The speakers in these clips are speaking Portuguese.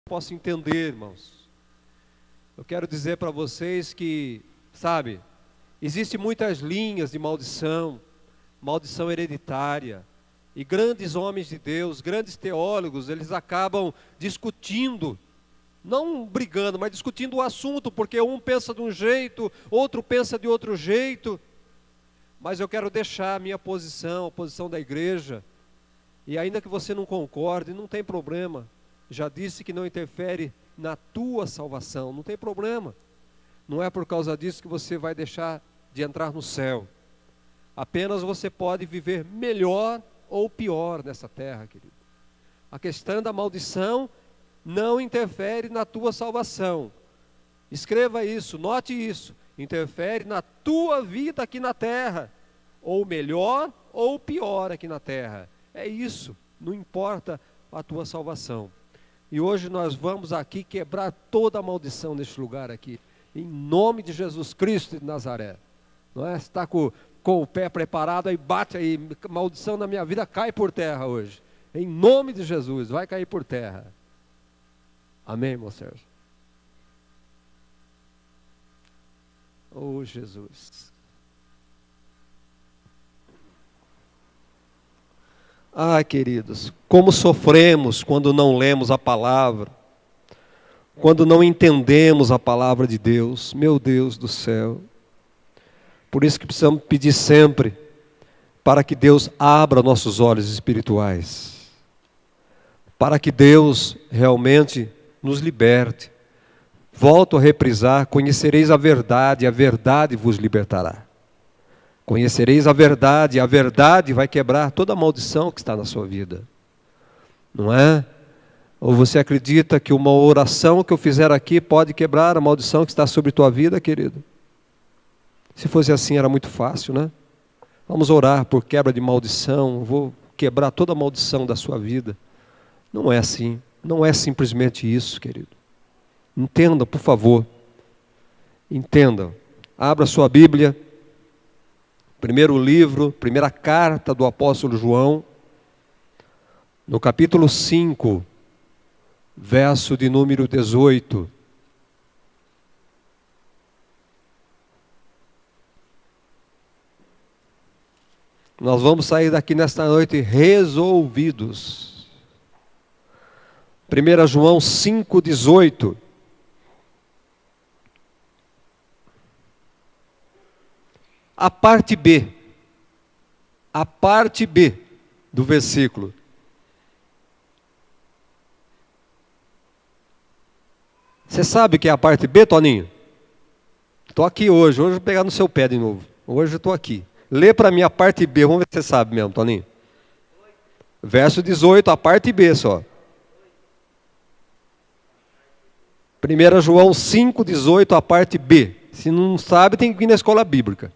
Posso entender, irmãos. Eu quero dizer para vocês que, sabe, existem muitas linhas de maldição, maldição hereditária, e grandes homens de Deus, grandes teólogos, eles acabam discutindo, não brigando, mas discutindo o assunto, porque um pensa de um jeito, outro pensa de outro jeito. Mas eu quero deixar a minha posição, a posição da igreja, e ainda que você não concorde, não tem problema. Já disse que não interfere na tua salvação, não tem problema. Não é por causa disso que você vai deixar de entrar no céu. Apenas você pode viver melhor ou pior nessa terra, querido. A questão da maldição não interfere na tua salvação. Escreva isso, note isso. Interfere na tua vida aqui na terra. Ou melhor ou pior aqui na terra. É isso, não importa a tua salvação. E hoje nós vamos aqui quebrar toda a maldição neste lugar aqui, em nome de Jesus Cristo de Nazaré. Não é? Você está com o pé preparado, aí bate aí, maldição na minha vida cai por terra hoje. Em nome de Jesus, vai cair por terra. Amém, irmão Sérgio? Oh, Jesus. Ah, queridos, como sofremos quando não lemos a palavra, quando não entendemos a palavra de Deus, meu Deus do céu. Por isso que precisamos pedir sempre, para que Deus abra nossos olhos espirituais, para que Deus realmente nos liberte. Volto a reprisar, conhecereis a verdade vos libertará. Conhecereis a verdade vai quebrar toda a maldição que está na sua vida. Não é? Ou você acredita que uma oração que eu fizer aqui pode quebrar a maldição que está sobre tua vida, querido? Se fosse assim era muito fácil, né? Vamos orar por quebra de maldição, vou quebrar toda a maldição da sua vida. Não é assim, não é simplesmente isso, querido. Entenda, por favor. Entenda. Abra sua Bíblia. Primeira carta do apóstolo João, no capítulo 5, verso de número 18. Nós vamos sair daqui nesta noite resolvidos. 1 João 5, 18. A parte B do versículo. Você sabe o que é a parte B, Toninho? Estou aqui hoje eu vou pegar no seu pé de novo. Hoje eu estou aqui. Lê para mim a parte B, vamos ver se você sabe mesmo, Toninho. Verso 18, a parte B só. 1 João 5, 18, a parte B. Se não sabe, tem que vir na escola bíblica.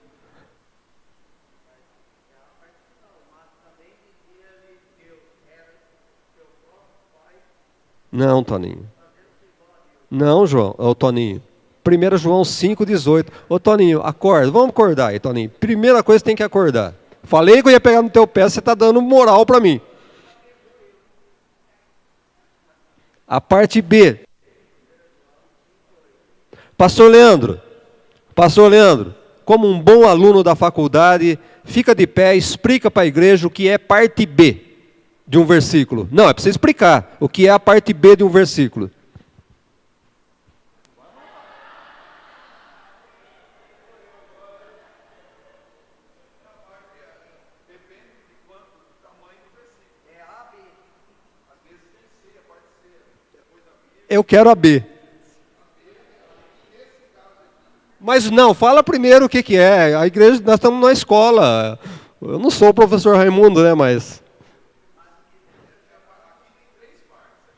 Não, Toninho. Não, João, ô Toninho. 1 João 5, 18. Ô Toninho, acorda, vamos acordar aí, Toninho. Primeira coisa, tem que acordar. Falei que eu ia pegar no teu pé, você está dando moral para mim. A parte B. Pastor Leandro, como um bom aluno da faculdade, fica de pé, explica para a igreja o que é parte B de um versículo. Não, é para você explicar o que é a parte B de um versículo. Eu quero a B. Mas não, fala primeiro o que é. A igreja, nós estamos na escola. Eu não sou o professor Raimundo, né, mas...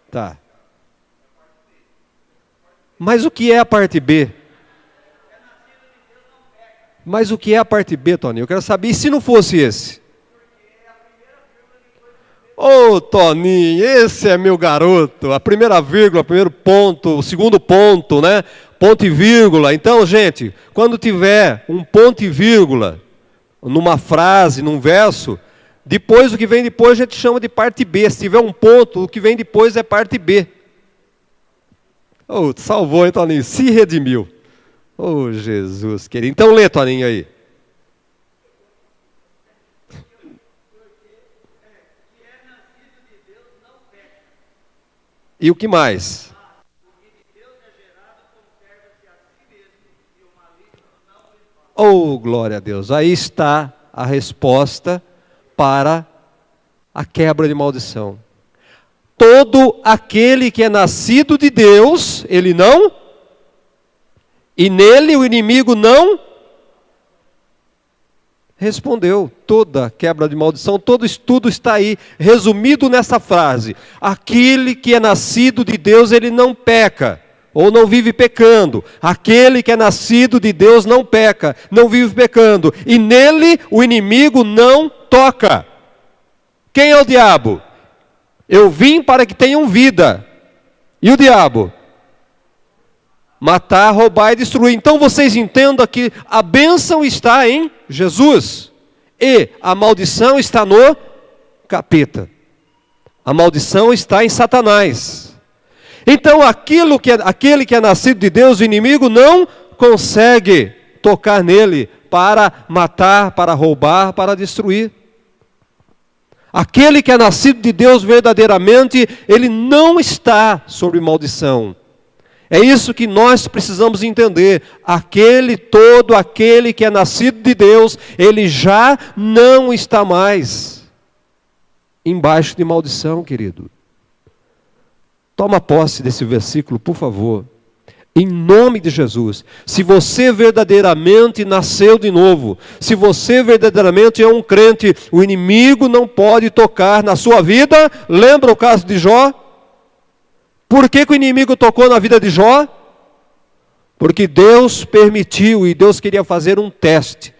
Tá. Mas o que é a parte B? Mas o que é a parte B, Toninho? Eu quero saber, e se não fosse esse? Ô, Toninho, esse é meu garoto. A primeira vírgula, o primeiro ponto, o segundo ponto, né? Ponto e vírgula. Então, gente, quando tiver um ponto e vírgula numa frase, num verso, depois, o que vem depois a gente chama de parte B. Se tiver um ponto, o que vem depois é parte B. Oh, salvou, hein, Toninho? Se redimiu. Oh, Jesus querido. Então lê, Toninho, aí. E o que mais? Oh, glória a Deus. Aí está a resposta para a quebra de maldição. Todo aquele que é nascido de Deus, ele não, e nele o inimigo não respondeu. Toda quebra de maldição, todo estudo está aí, resumido nessa frase. Aquele que é nascido de Deus, ele não peca, ou não vive pecando. Aquele que é nascido de Deus não peca, não vive pecando. E nele o inimigo não toca. Quem é o diabo? Eu vim para que tenham vida. E o diabo? Matar, roubar e destruir. Então vocês entendam que a bênção está em Jesus. E a maldição está no capeta. A maldição está em Satanás. Então aquele que é nascido de Deus, o inimigo não consegue tocar nele para matar, para roubar, para destruir. Aquele que é nascido de Deus verdadeiramente, ele não está sob maldição. É isso que nós precisamos entender. Todo aquele que é nascido de Deus, ele já não está mais embaixo de maldição, querido. Toma posse desse versículo, por favor. Em nome de Jesus. Se você verdadeiramente nasceu de novo, se você verdadeiramente é um crente, o inimigo não pode tocar na sua vida. Lembra o caso de Jó? Por que o inimigo tocou na vida de Jó? Porque Deus permitiu, e Deus queria fazer um teste.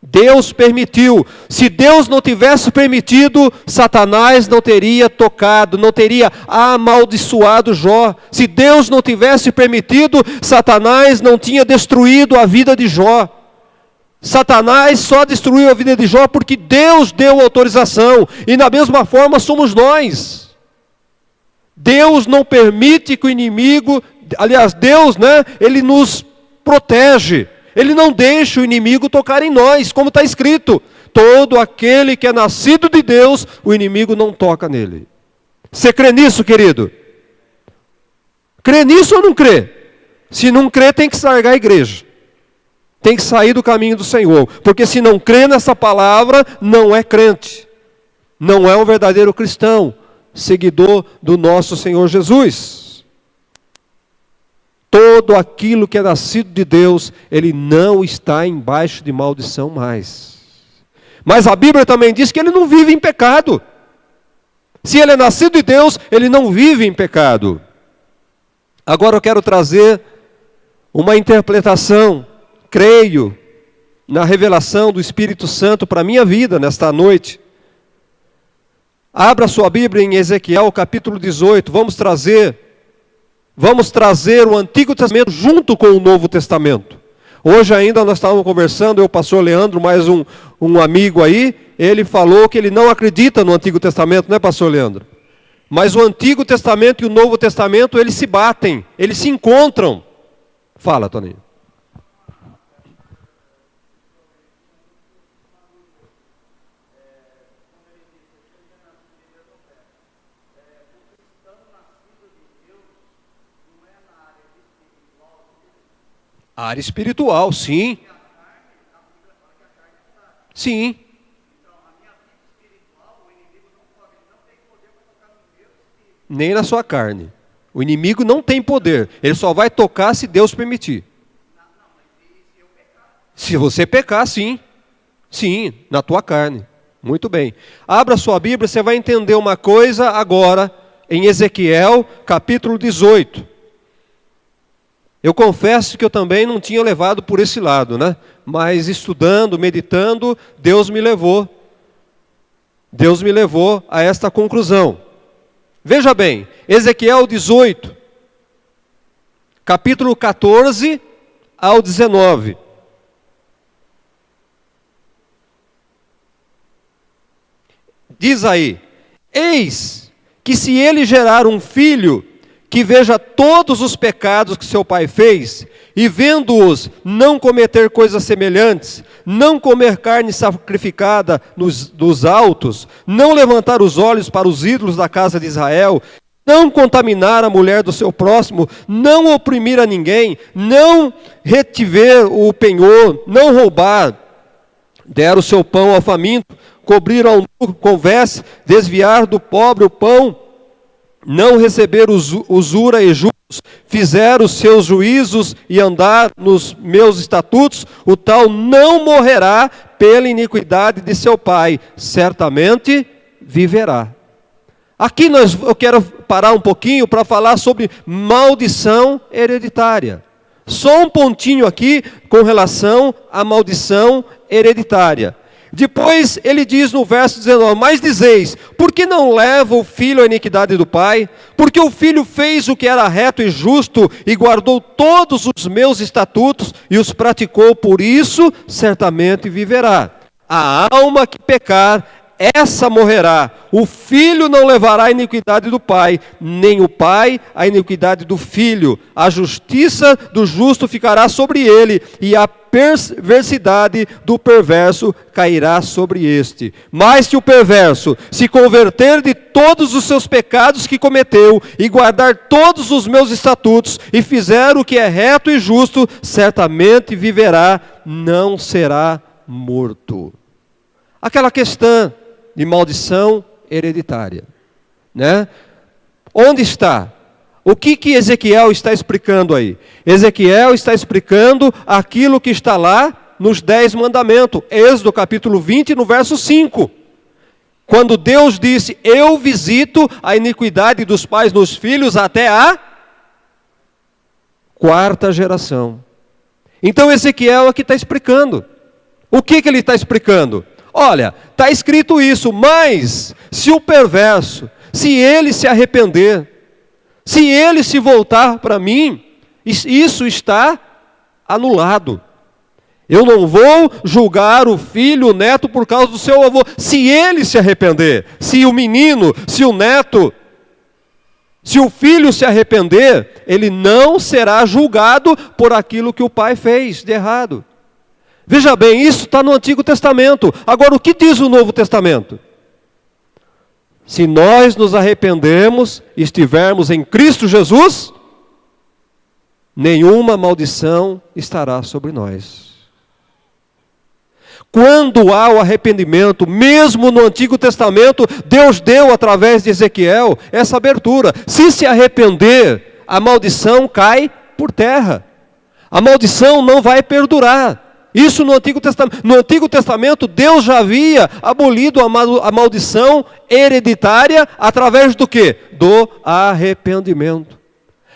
Deus permitiu. Se Deus não tivesse permitido, Satanás não teria tocado, não teria amaldiçoado Jó. Se Deus não tivesse permitido, Satanás não tinha destruído a vida de Jó. Satanás só destruiu a vida de Jó porque Deus deu autorização. E da mesma forma somos nós. Deus não permite que o inimigo, aliás, Deus, Ele nos protege. Ele não deixa o inimigo tocar em nós, como está escrito. Todo aquele que é nascido de Deus, o inimigo não toca nele. Você crê nisso, querido? Crê nisso ou não crê? Se não crê, tem que largar a igreja. Tem que sair do caminho do Senhor. Porque se não crê nessa palavra, não é crente. Não é um verdadeiro cristão, seguidor do nosso Senhor Jesus. Todo aquilo que é nascido de Deus, ele não está embaixo de maldição mais. Mas a Bíblia também diz que ele não vive em pecado. Se ele é nascido de Deus, ele não vive em pecado. Agora eu quero trazer uma interpretação, creio, na revelação do Espírito Santo para a minha vida nesta noite. Abra sua Bíblia em Ezequiel capítulo 18, vamos trazer o Antigo Testamento junto com o Novo Testamento. Hoje ainda nós estávamos conversando, eu, pastor Leandro, mais um amigo aí, ele falou que ele não acredita no Antigo Testamento, pastor Leandro? Mas o Antigo Testamento e o Novo Testamento, eles se batem, eles se encontram. Fala, Toninho. A área espiritual, sim. Sim. Nem na sua carne. O inimigo não tem poder. Ele só vai tocar se Deus permitir. Se você pecar, sim. Sim, na tua carne. Muito bem. Abra sua Bíblia, você vai entender uma coisa agora, em Ezequiel, capítulo 18. Eu confesso que eu também não tinha levado por esse lado, Mas estudando, meditando, Deus me levou a esta conclusão. Veja bem, Ezequiel 18, capítulo 14 ao 19. Diz aí: eis que se ele gerar um filho, que veja todos os pecados que seu pai fez, e vendo-os não cometer coisas semelhantes, não comer carne sacrificada nos altos, não levantar os olhos para os ídolos da casa de Israel, não contaminar a mulher do seu próximo, não oprimir a ninguém, não retiver o penhor, não roubar, der o seu pão ao faminto, cobrir ao nu com veste, desviar do pobre o pão, não receber usura e juros, fizer os seus juízos e andar nos meus estatutos, o tal não morrerá pela iniquidade de seu pai, certamente viverá. Aqui eu quero parar um pouquinho para falar sobre maldição hereditária. Só um pontinho aqui com relação à maldição hereditária. Depois ele diz no verso 19, mas dizeis, por que não leva o filho à iniquidade do pai? Porque o filho fez o que era reto e justo, e guardou todos os meus estatutos, e os praticou, por isso certamente viverá. A alma que pecar, essa morrerá. O filho não levará a iniquidade do pai, nem o pai a iniquidade do filho. A justiça do justo ficará sobre ele, e a perversidade do perverso cairá sobre este. Mas se o perverso se converter de todos os seus pecados que cometeu, e guardar todos os meus estatutos, e fizer o que é reto e justo, certamente viverá, não será morto. Aquela questão de maldição hereditária, né? Onde está? O que Ezequiel está explicando aí? Ezequiel está explicando aquilo que está lá nos 10 mandamentos, Êxodo capítulo 20, no verso 5. Quando Deus disse, eu visito a iniquidade dos pais nos filhos até a 4ª geração. Então Ezequiel aqui está explicando. O que ele está explicando? Olha, está escrito isso, mas se o perverso, se ele se arrepender, se ele se voltar para mim, isso está anulado. Eu não vou julgar o filho, o neto por causa do seu avô. Se ele se arrepender, se o menino, se o neto, se o filho se arrepender, ele não será julgado por aquilo que o pai fez de errado. Veja bem, isso está no Antigo Testamento. Agora, o que diz o Novo Testamento? Se nós nos arrependemos e estivermos em Cristo Jesus, nenhuma maldição estará sobre nós. Quando há o arrependimento, mesmo no Antigo Testamento, Deus deu através de Ezequiel essa abertura. Se arrepender, a maldição cai por terra. A maldição não vai perdurar. Isso no Antigo Testamento. No Antigo Testamento, Deus já havia abolido a maldição hereditária através do quê? Do arrependimento.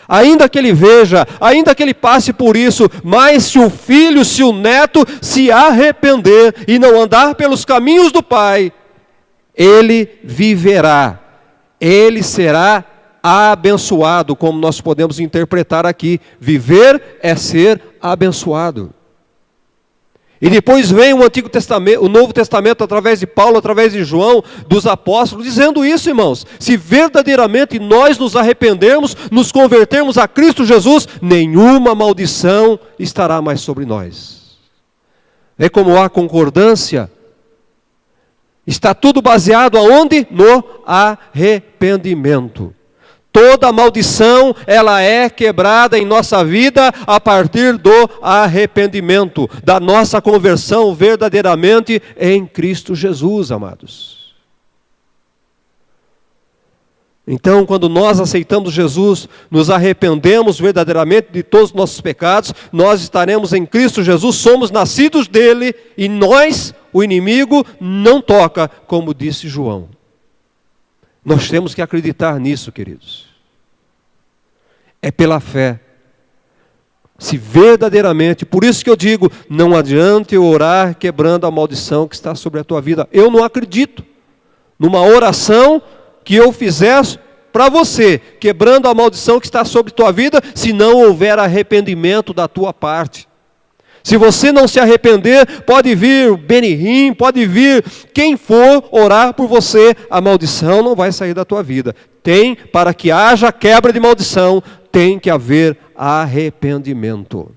Ainda que ele veja, ainda que ele passe por isso, mas se o filho, se o neto se arrepender e não andar pelos caminhos do pai, ele viverá. Ele será abençoado, como nós podemos interpretar aqui. Viver é ser abençoado. E depois vem o Antigo Testamento, o Novo Testamento, através de Paulo, através de João, dos apóstolos, dizendo isso, irmãos. Se verdadeiramente nós nos arrependermos, nos convertermos a Cristo Jesus, nenhuma maldição estará mais sobre nós. É como há concordância. Está tudo baseado aonde? No arrependimento. Toda maldição, ela é quebrada em nossa vida a partir do arrependimento, da nossa conversão verdadeiramente em Cristo Jesus, amados. Então, quando nós aceitamos Jesus, nos arrependemos verdadeiramente de todos os nossos pecados, nós estaremos em Cristo Jesus, somos nascidos dele, e nós, o inimigo, não toca, como disse João. Nós temos que acreditar nisso, queridos. É pela fé. Se verdadeiramente, por isso que eu digo, não adianta eu orar quebrando a maldição que está sobre a tua vida. Eu não acredito numa oração que eu fizesse para você, quebrando a maldição que está sobre a tua vida, se não houver arrependimento da tua parte. Se você não se arrepender, pode vir o Benihim, pode vir quem for orar por você, a maldição não vai sair da tua vida. Para que haja quebra de maldição, tem que haver arrependimento.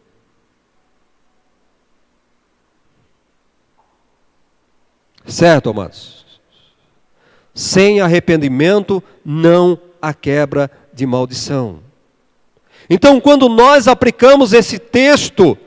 Certo, amados? Sem arrependimento, não há quebra de maldição. Então, quando nós aplicamos esse texto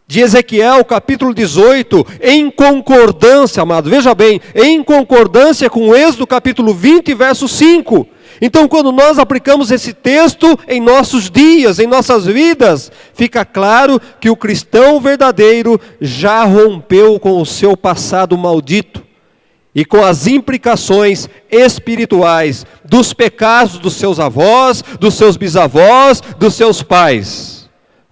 de Ezequiel, capítulo 18, em concordância, amado, veja bem, em concordância com Êxodo, capítulo 20, verso 5. Então, quando nós aplicamos esse texto em nossos dias, em nossas vidas, fica claro que o cristão verdadeiro já rompeu com o seu passado maldito e com as implicações espirituais dos pecados dos seus avós, dos seus bisavós, dos seus pais.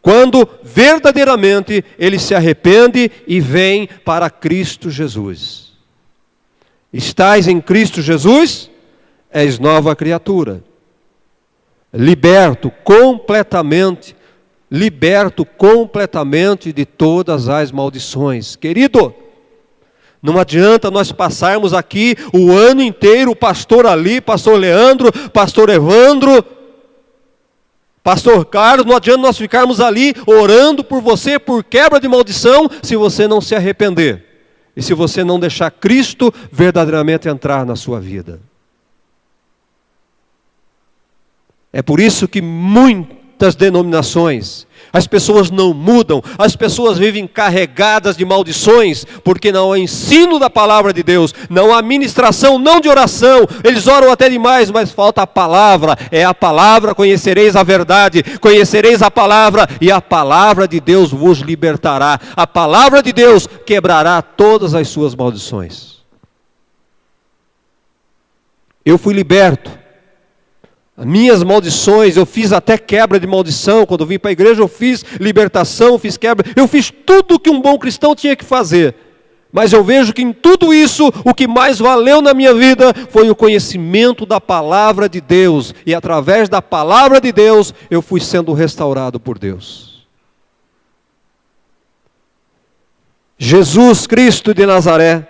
Quando verdadeiramente ele se arrepende e vem para Cristo Jesus. Estais em Cristo Jesus? És nova criatura. Liberto completamente de todas as maldições. Querido, não adianta nós passarmos aqui o ano inteiro, o pastor ali, pastor Leandro, pastor Evandro, pastor Carlos, não adianta nós ficarmos ali orando por você, por quebra de maldição, se você não se arrepender. E se você não deixar Cristo verdadeiramente entrar na sua vida. É por isso que muitas denominações, as pessoas não mudam, as pessoas vivem carregadas de maldições, porque não há ensino da palavra de Deus, não há ministração, não de oração, eles oram até demais, mas falta a palavra, é a palavra, conhecereis a verdade, conhecereis a palavra, e a palavra de Deus vos libertará, a palavra de Deus quebrará todas as suas maldições. Eu fui liberto. As minhas maldições, eu fiz até quebra de maldição, quando eu vim para a igreja eu fiz libertação, fiz quebra, eu fiz tudo que um bom cristão tinha que fazer. Mas eu vejo que em tudo isso, o que mais valeu na minha vida foi o conhecimento da palavra de Deus. E através da palavra de Deus, eu fui sendo restaurado por Deus. Jesus Cristo de Nazaré,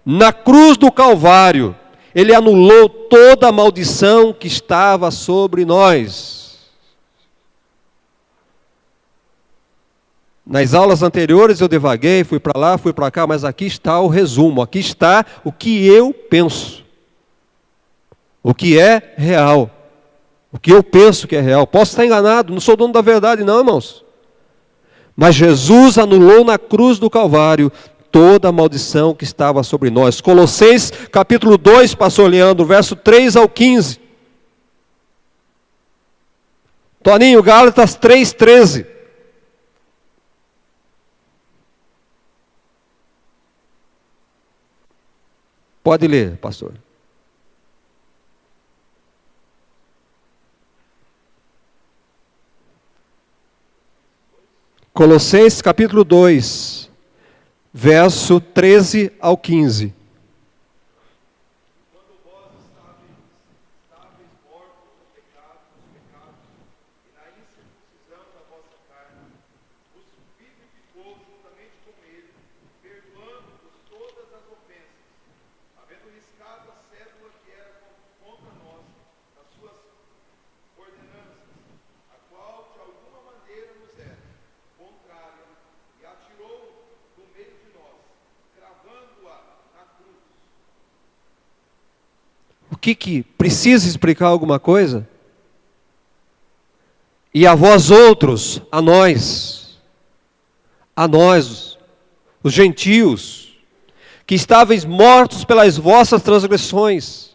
na cruz do Calvário, Ele anulou toda a maldição que estava sobre nós. Nas aulas anteriores eu devaguei, fui para lá, fui para cá, mas aqui está o resumo, aqui está o que eu penso. O que é real. O que eu penso que é real. Posso estar enganado, não sou dono da verdade não, irmãos. Mas Jesus anulou na cruz do Calvário toda a maldição que estava sobre nós. Colossenses capítulo 2, pastor Leandro, verso 3 ao 15. Toninho, Gálatas 3:13. Pode ler, pastor. Colossenses capítulo 2. Verso 13 ao 15. Quando vós estáveis mortos nos pecados, e na incircuncisão da vossa carne, vos vivificou juntamente com ele, perdoando-vos todas as ofensas, havendo riscado a cédula que era contra nós, das suas ordenanças, a qual de alguma maneira nos era contrária, e atirou do meio de nós, cravando-a na cruz. O que precisa explicar alguma coisa? E a vós outros, a nós, os gentios, que estáveis mortos pelas vossas transgressões,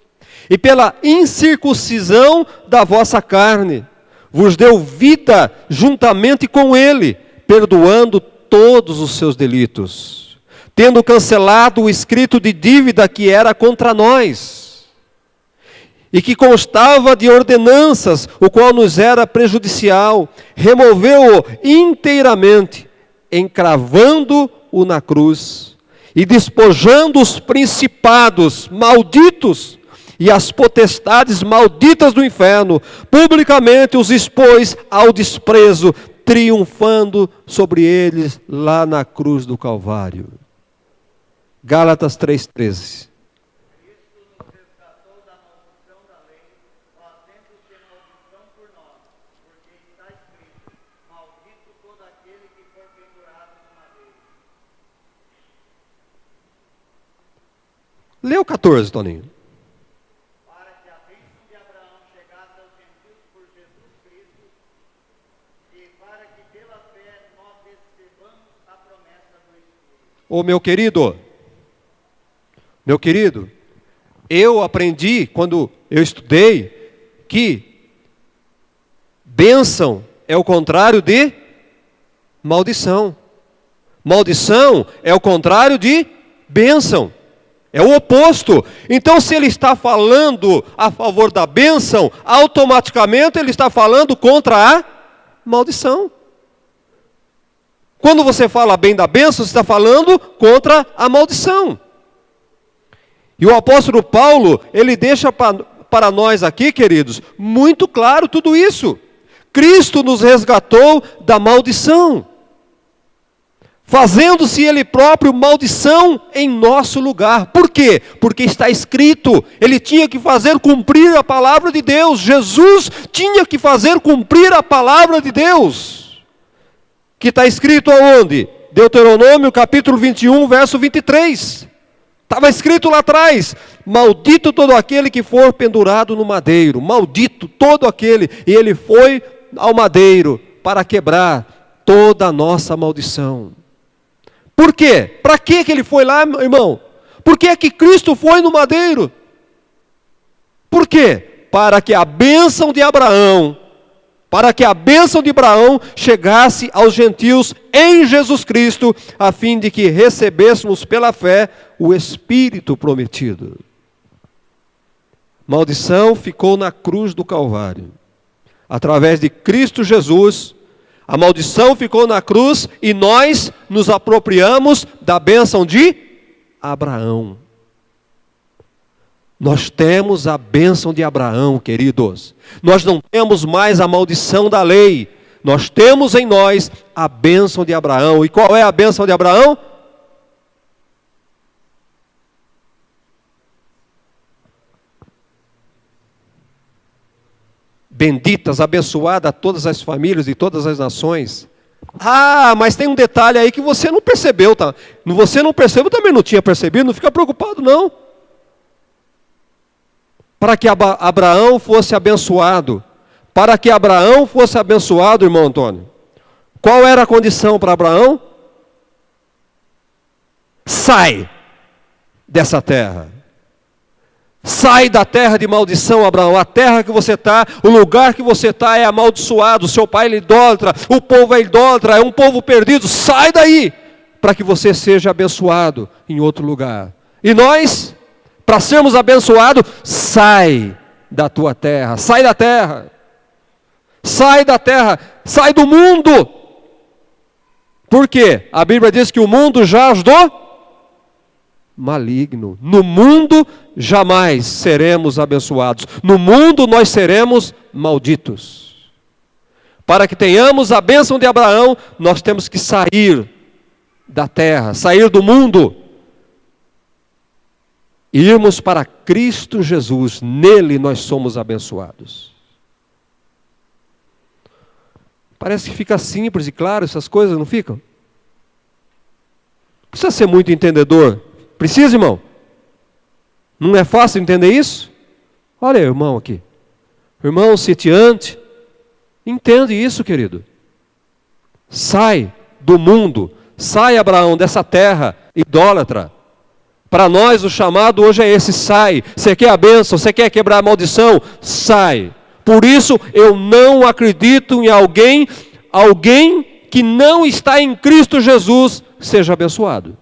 e pela incircuncisão da vossa carne, vos deu vida juntamente com ele, perdoando todos os seus delitos, tendo cancelado o escrito de dívida que era contra nós, e que constava de ordenanças, o qual nos era prejudicial, removeu-o inteiramente, encravando-o na cruz, e despojando os principados malditos, e as potestades malditas do inferno, publicamente os expôs ao desprezo, triunfando sobre eles lá na cruz do Calvário. Gálatas 3,13. Lê o 14, Toninho. Para que a bênção de Abraão chegasse aos gentios por Jesus Cristo, e para que pela fé nós recebamos a promessa do Espírito. Ô meu querido, eu aprendi quando eu estudei que bênção é o contrário de maldição. Maldição é o contrário de bênção. É o oposto. Então, se ele está falando a favor da bênção, automaticamente ele está falando contra a maldição. Quando você fala bem da bênção, você está falando contra a maldição. E o apóstolo Paulo, ele deixa para nós aqui, queridos, muito claro tudo isso. Cristo nos resgatou da maldição, fazendo-se Ele próprio maldição em nosso lugar. Por quê? Porque está escrito, Ele tinha que fazer cumprir a palavra de Deus. Jesus tinha que fazer cumprir a palavra de Deus. Que está escrito aonde? Deuteronômio capítulo 21, verso 23. Estava escrito lá atrás: maldito todo aquele que for pendurado no madeiro. Maldito todo aquele. E Ele foi ao madeiro para quebrar toda a nossa maldição. Por quê? Para que ele foi lá, irmão? Por que é que Cristo foi no madeiro? Por quê? Para que a bênção de Abraão, chegasse aos gentios em Jesus Cristo, a fim de que recebêssemos pela fé o Espírito prometido. Maldição ficou na cruz do Calvário. Através de Cristo Jesus, a maldição ficou na cruz e nós nos apropriamos da bênção de Abraão. Nós temos a bênção de Abraão, queridos. Nós não temos mais a maldição da lei. Nós temos em nós a bênção de Abraão. E qual é a bênção de Abraão? Benditas, abençoadas todas as famílias e todas as nações. Ah, mas tem um detalhe aí que você não percebeu, tá? Você não percebeu, também não tinha percebido, não fica preocupado não. Para que Abraão fosse abençoado, irmão Antônio, qual era a condição para Abraão? Sai dessa terra. Sai da terra de maldição, Abraão. A terra que você está, o lugar que você está é amaldiçoado. O seu pai é idólatra, o povo é idólatra, é um povo perdido. Sai daí, para que você seja abençoado em outro lugar. E nós, para sermos abençoados, sai da tua terra, sai da terra, sai do mundo. Por quê? A Bíblia diz que o mundo jaz do maligno. No mundo jamais seremos abençoados. No mundo nós seremos malditos. Para que tenhamos a bênção de Abraão, nós temos que sair da terra, sair do mundo, e irmos para Cristo Jesus. Nele nós somos abençoados. Parece que fica simples e claro essas coisas, não ficam? Não precisa ser muito entendedor. Precisa, irmão? Não é fácil entender isso? Olha aí, irmão aqui. Irmão sitiante, entende isso, querido. Sai do mundo, sai, Abraão, dessa terra idólatra. Para nós o chamado hoje é esse: sai. Você quer a bênção, você quer quebrar a maldição? Sai. Por isso eu não acredito em alguém que não está em Cristo Jesus seja abençoado.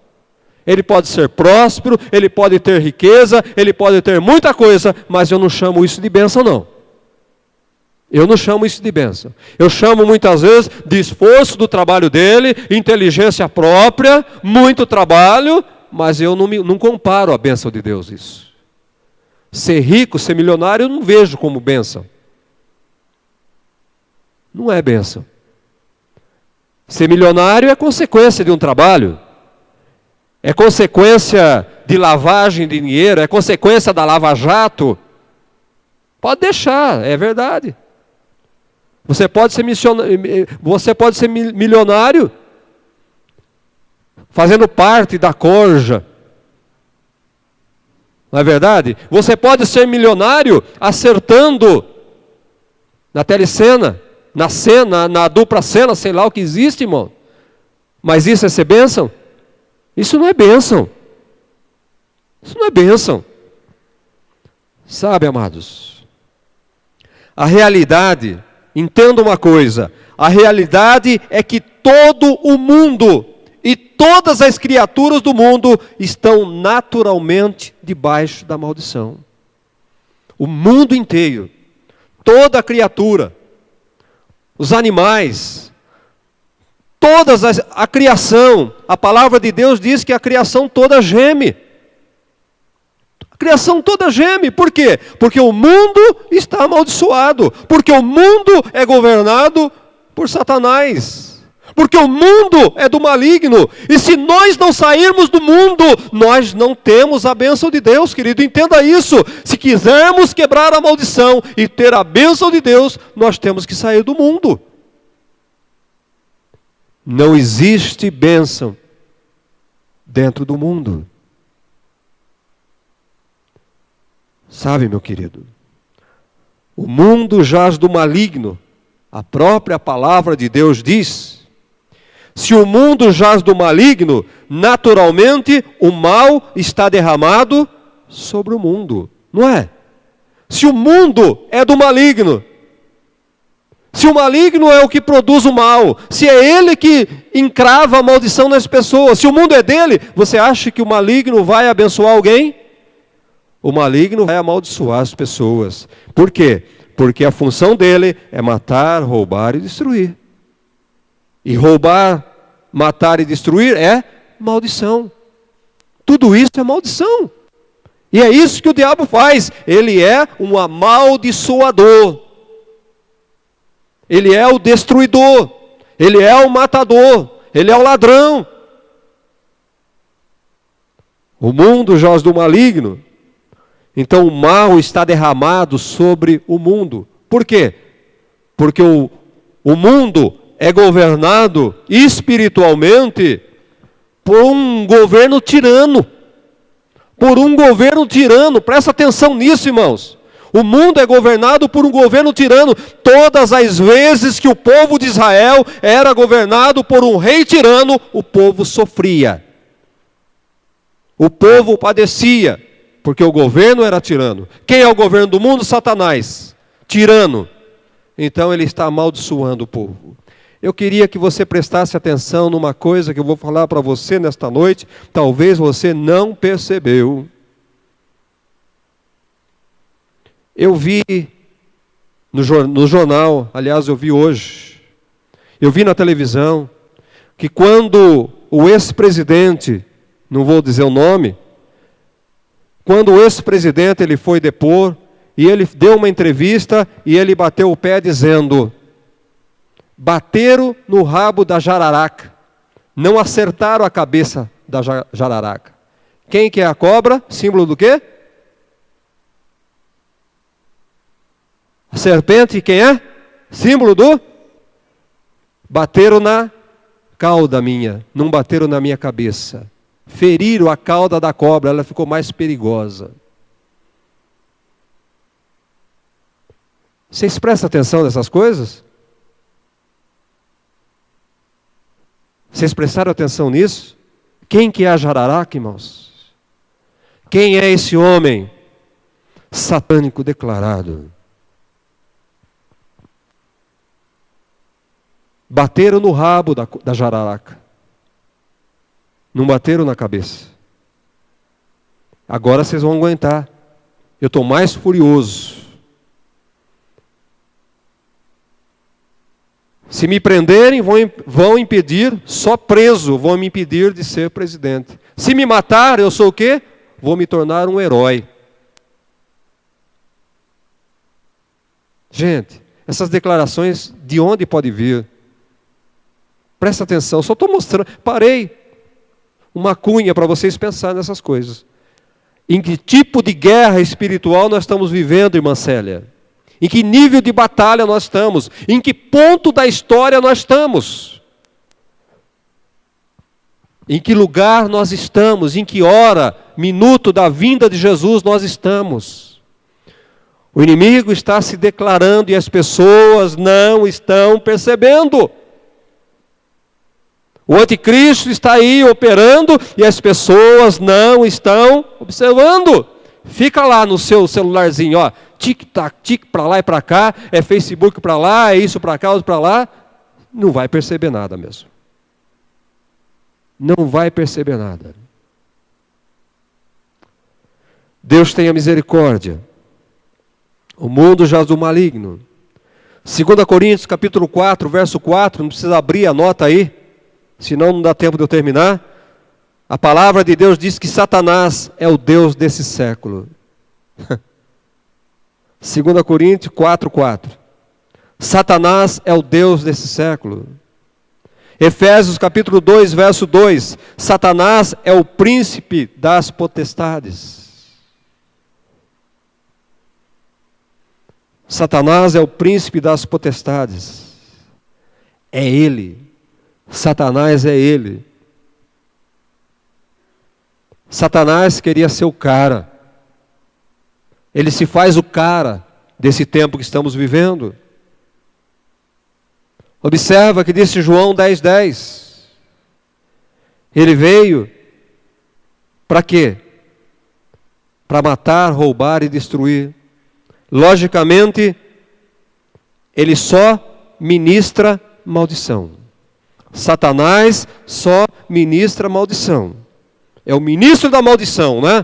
Ele pode ser próspero, ele pode ter riqueza, ele pode ter muita coisa, mas eu não chamo isso de bênção, não. Eu não chamo isso de bênção. Eu chamo muitas vezes de esforço do trabalho dele, inteligência própria, muito trabalho, mas eu não comparo a bênção de Deus isso. Ser rico, ser milionário, eu não vejo como bênção. Não é bênção. Ser milionário é consequência de um trabalho, é consequência de lavagem de dinheiro, é consequência da Lava Jato. Pode deixar, é verdade. Você pode ser milionário fazendo parte da corja. Não é verdade? Você pode ser milionário acertando na telecena, na cena, na dupla cena, sei lá o que existe, irmão. Mas isso é ser bênção? Isso não é bênção. Isso não é bênção. Sabe, amados, a realidade, entenda uma coisa, a realidade é que todo o mundo e todas as criaturas do mundo estão naturalmente debaixo da maldição. O mundo inteiro, toda a criatura, os animais, a criação, a palavra de Deus diz que a criação toda geme. A criação toda geme, por quê? Porque o mundo está amaldiçoado, porque o mundo é governado por Satanás. Porque o mundo é do maligno, e se nós não sairmos do mundo, nós não temos a bênção de Deus, querido, entenda isso. Se quisermos quebrar a maldição e ter a bênção de Deus, nós temos que sair do mundo. Não existe bênção dentro do mundo. Sabe, meu querido, o mundo jaz do maligno, a própria palavra de Deus diz. Se o mundo jaz do maligno, naturalmente o mal está derramado sobre o mundo, não é? Se o mundo é do maligno, se o maligno é o que produz o mal, se é ele que encrava a maldição nas pessoas, se o mundo é dele, você acha que o maligno vai abençoar alguém? O maligno vai amaldiçoar as pessoas. Por quê? Porque a função dele é matar, roubar e destruir. E roubar, matar e destruir é maldição. Tudo isso é maldição. E é isso que o diabo faz. Ele é um amaldiçoador. Ele é o destruidor. Ele é o matador. Ele é o ladrão. O mundo jaz do maligno. Então o mal está derramado sobre o mundo. Por quê? Porque o mundo é governado espiritualmente por um governo tirano. Por um governo tirano. Presta atenção nisso, irmãos. O mundo é governado por um governo tirano. Todas as vezes que o povo de Israel era governado por um rei tirano, o povo sofria. O povo padecia, porque o governo era tirano. Quem é o governo do mundo? Satanás. Tirano. Então ele está amaldiçoando o povo. Eu queria que você prestasse atenção numa coisa que eu vou falar para você nesta noite. Talvez você não percebeu. Eu vi no jornal, aliás eu vi hoje, eu vi na televisão, que quando o ex-presidente, não vou dizer o nome, quando o ex-presidente ele foi depor, e ele deu uma entrevista, e ele bateu o pé dizendo: bateram no rabo da jararaca, não acertaram a cabeça da jararaca. Quem que é a cobra? Símbolo do quê? A serpente, quem é? Símbolo do? Bateram na cauda minha, não bateram na minha cabeça. Feriram a cauda da cobra, ela ficou mais perigosa. Vocês prestam atenção nessas coisas? Vocês prestaram atenção nisso? Quem que é a jararaca, irmãos? Quem é esse homem satânico declarado? Bateram no rabo da jararaca. Não bateram na cabeça. Agora vocês vão aguentar. Eu estou mais furioso. Se me prenderem, vão impedir, só preso, vão me impedir de ser presidente. Se me matar, eu sou o quê? Vou me tornar um herói. Gente, essas declarações, de onde pode vir? Presta atenção, só estou mostrando, parei uma cunha para vocês pensarem nessas coisas. Em que tipo de guerra espiritual nós estamos vivendo, irmã Célia? Em que nível de batalha nós estamos? Em que ponto da história nós estamos? Em que lugar nós estamos? Em que hora, minuto da vinda de Jesus nós estamos? O inimigo está se declarando e as pessoas não estão percebendo. O anticristo está aí operando e as pessoas não estão observando. Fica lá no seu celularzinho, ó, tic-tac, tic para lá e para cá, é Facebook para lá, é isso para cá, outro para lá. Não vai perceber nada mesmo. Não vai perceber nada. Deus tenha misericórdia. O mundo jaz do maligno. 2 Coríntios capítulo 4, verso 4, não precisa abrir a nota aí, senão não dá tempo de eu terminar. A palavra de Deus diz que Satanás é o Deus desse século. 2 Coríntios 4, 4. Satanás é o Deus desse século. Efésios capítulo 2, verso 2. Satanás é o príncipe das potestades. Satanás é o príncipe das potestades. É ele. Satanás é ele. Satanás queria ser o cara. Ele se faz o cara desse tempo que estamos vivendo. Observa que disse João 10:10. Ele veio para quê? Para matar, roubar e destruir. Logicamente, ele só ministra maldição. Satanás só ministra maldição. É o ministro da maldição, né?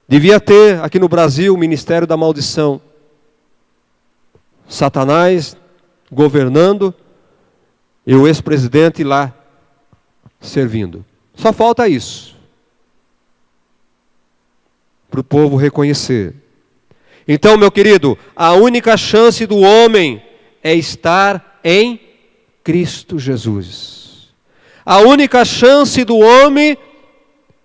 Devia ter aqui no Brasil o ministério da maldição. Satanás governando e o ex-presidente lá servindo. Só falta isso para o povo reconhecer. Então, meu querido, a única chance do homem é estar em Cristo Jesus. A única chance do homem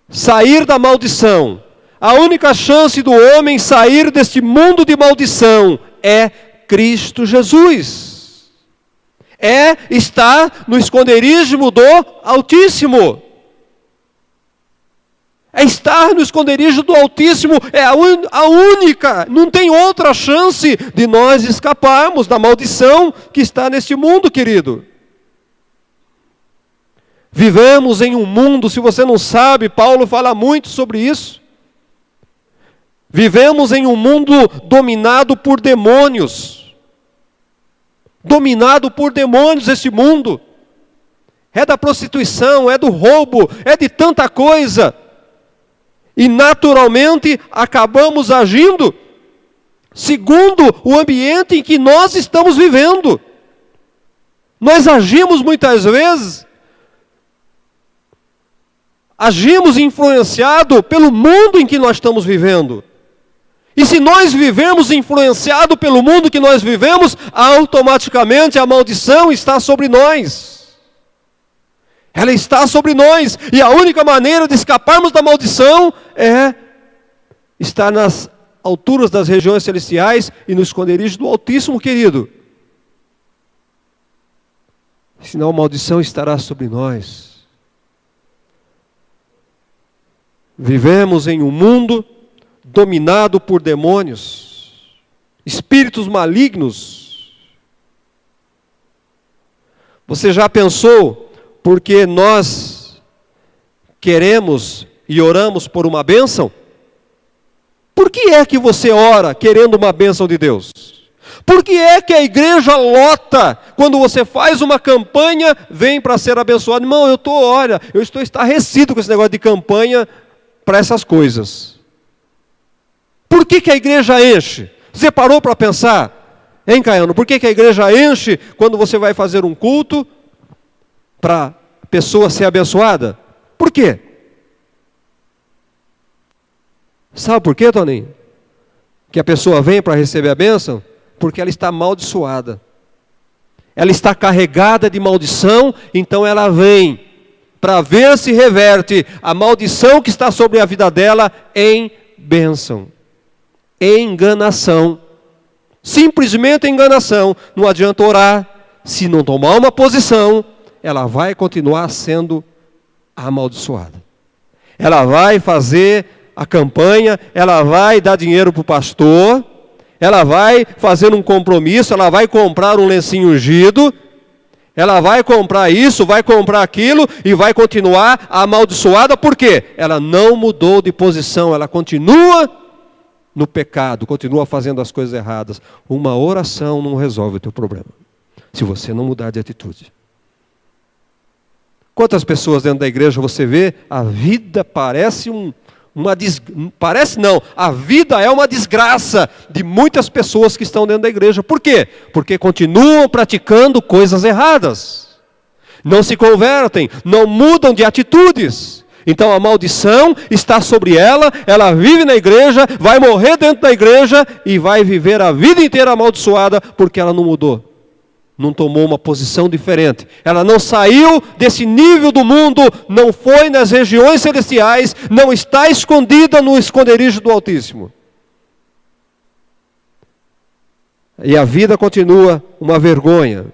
sair da maldição, a única chance do homem sair deste mundo de maldição é Cristo Jesus. É estar no esconderijo do Altíssimo. É estar no esconderijo do Altíssimo, é a única, não tem outra chance de nós escaparmos da maldição que está neste mundo, querido. Vivemos em um mundo, se você não sabe, Paulo fala muito sobre isso. Vivemos em um mundo dominado por demônios. Dominado por demônios este mundo. É da prostituição, é do roubo, é de tanta coisa. E naturalmente acabamos agindo segundo o ambiente em que nós estamos vivendo. Nós agimos muitas vezes, agimos influenciado pelo mundo em que nós estamos vivendo. E se nós vivemos influenciado pelo mundo que nós vivemos, automaticamente a maldição está sobre nós. Ela está sobre nós, e a única maneira de escaparmos da maldição é estar nas alturas das regiões celestiais e no esconderijo do Altíssimo, querido. Senão a maldição estará sobre nós. Vivemos em um mundo dominado por demônios, espíritos malignos. Você já pensou? Porque nós queremos e oramos por uma bênção? Por que é que você ora querendo uma bênção de Deus? Por que é que a igreja lota quando você faz uma campanha, vem para ser abençoado? Irmão, eu estou estarrecido com esse negócio de campanha para essas coisas. Por que a igreja enche? Você parou para pensar? Hein, Caiano? Por que a igreja enche quando você vai fazer um culto para a pessoa ser abençoada? Por quê? Sabe por quê, Toninho? Que a pessoa vem para receber a bênção? Porque ela está amaldiçoada. ela está carregada de maldição, então ela vem para ver se reverte a maldição que está sobre a vida dela em bênção, enganação, simplesmente enganação. Não adianta orar, se não tomar uma posição, ela vai continuar sendo amaldiçoada. Ela vai fazer a campanha, ela vai dar dinheiro para o pastor, ela vai fazer um compromisso, ela vai comprar um lencinho ungido, ela vai comprar isso, vai comprar aquilo e vai continuar amaldiçoada. Por quê? Ela não mudou de posição, ela continua no pecado, continua fazendo as coisas erradas. Uma oração não resolve o teu problema, se você não mudar de atitude. Quantas pessoas dentro da igreja você vê, a vida parece a vida é uma desgraça de muitas pessoas que estão dentro da igreja. Por quê? Porque continuam praticando coisas erradas. Não se convertem, não mudam de atitudes. Então a maldição está sobre ela, ela vive na igreja, vai morrer dentro da igreja e vai viver a vida inteira amaldiçoada porque ela não mudou. Não tomou uma posição diferente. Ela não saiu desse nível do mundo, não foi nas regiões celestiais, não está escondida no esconderijo do Altíssimo. E a vida continua uma vergonha.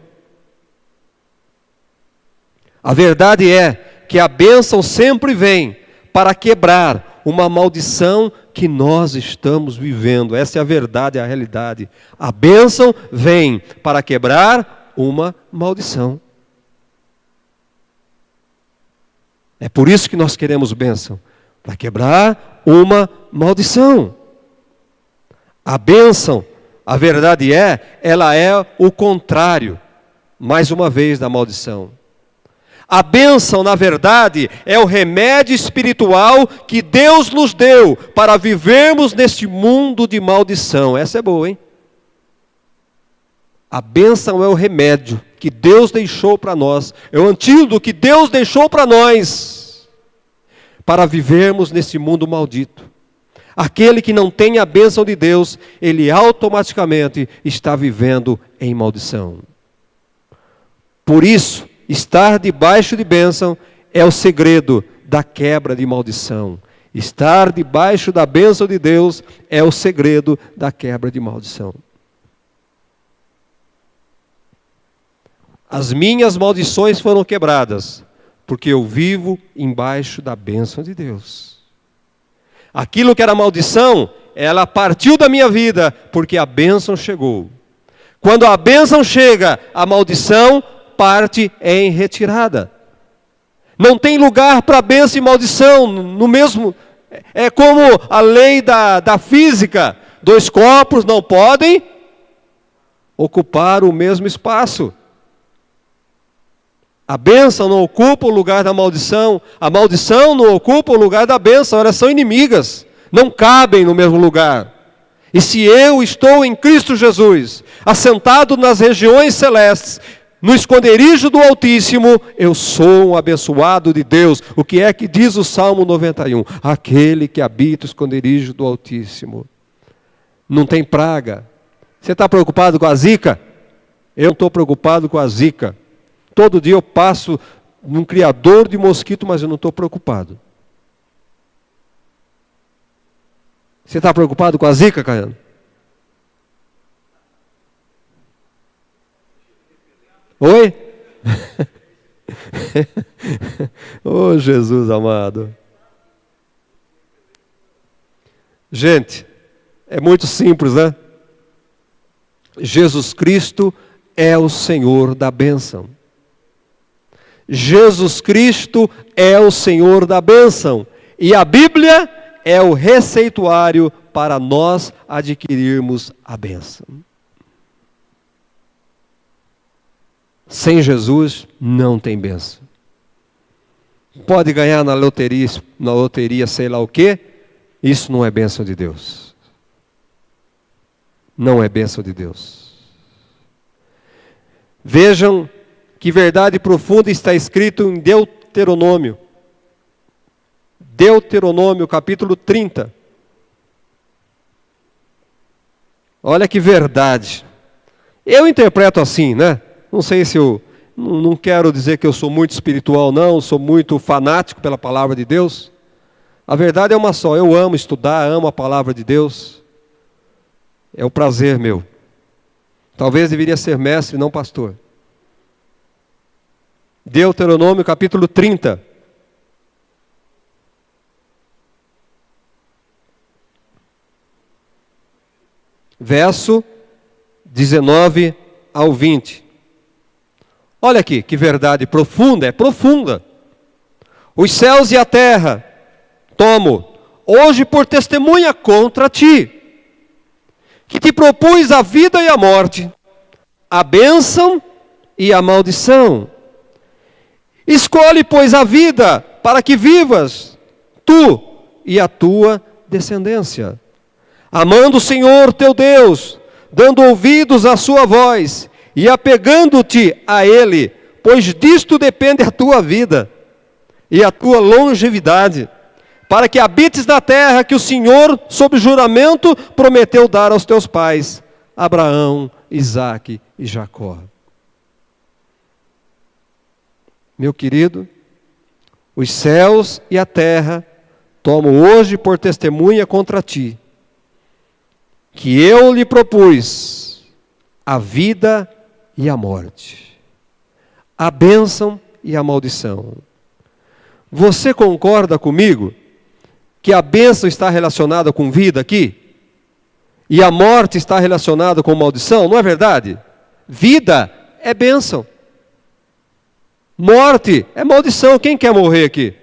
A verdade é que a bênção sempre vem para quebrar uma maldição que nós estamos vivendo. Essa é a verdade, a realidade. A bênção vem para quebrar uma maldição. É por isso que nós queremos bênção, para quebrar uma maldição. A bênção, a verdade ela é o contrário, mais uma vez, da maldição. A bênção, na verdade, é o remédio espiritual que Deus nos deu para vivermos neste mundo de maldição. Essa é boa, hein? A bênção é o remédio que Deus deixou para nós, é o antídoto que Deus deixou para nós, para vivermos nesse mundo maldito. Aquele que não tem a bênção de Deus, ele automaticamente está vivendo em maldição. Por isso, estar debaixo de bênção é o segredo da quebra de maldição. Estar debaixo da bênção de Deus é o segredo da quebra de maldição. As minhas maldições foram quebradas, porque eu vivo embaixo da bênção de Deus. Aquilo que era maldição, ela partiu da minha vida, porque a bênção chegou. Quando a bênção chega, a maldição parte em retirada. Não tem lugar para bênção e maldição no mesmo. É como a lei da física: dois corpos não podem ocupar o mesmo espaço. A bênção não ocupa o lugar da maldição, a maldição não ocupa o lugar da bênção, elas são inimigas, não cabem no mesmo lugar. E se eu estou em Cristo Jesus, assentado nas regiões celestes, no esconderijo do Altíssimo, eu sou um abençoado de Deus. O que é que diz o Salmo 91? Aquele que habita o esconderijo do Altíssimo. Não tem praga. Você está preocupado com a zika? Eu não estou preocupado com a zika. Todo dia eu passo num criador de mosquito, mas eu não estou preocupado. Você está preocupado com a zika, Caiano? Oi? Oh, Jesus amado. Gente, é muito simples, né? Jesus Cristo é o Senhor da bênção. Jesus Cristo é o Senhor da bênção. E a Bíblia é o receituário para nós adquirirmos a bênção. Sem Jesus não tem bênção. Pode ganhar na loteria sei lá o quê, isso não é bênção de Deus. Não é bênção de Deus. Vejam que verdade profunda está escrito em Deuteronômio. Deuteronômio capítulo 30. Olha que verdade. Eu interpreto assim, né? Não sei se eu... Não quero dizer que eu sou muito espiritual, não. Sou muito fanático pela palavra de Deus. A verdade é uma só. Eu amo estudar, amo a palavra de Deus. É um prazer meu. Talvez deveria ser mestre, não pastor. Deuteronômio capítulo 30. Verso 19 ao 20. Olha aqui, que verdade profunda, é profunda. Os céus e a terra tomo hoje por testemunha contra ti, que te propus a vida e a morte, a bênção e a maldição. Escolhe, pois, a vida para que vivas, tu e a tua descendência, amando o Senhor teu Deus, dando ouvidos à sua voz e apegando-te a Ele, pois disto depende a tua vida e a tua longevidade, para que habites na terra que o Senhor, sob juramento, prometeu dar aos teus pais, Abraão, Isaque e Jacó. Meu querido, os céus e a terra tomo hoje por testemunha contra ti, que eu lhe propus a vida e a morte, a bênção e a maldição. Você concorda comigo que a bênção está relacionada com vida aqui? E a morte está relacionada com maldição? Não é verdade? Vida é bênção. Morte é maldição. Quem quer morrer aqui?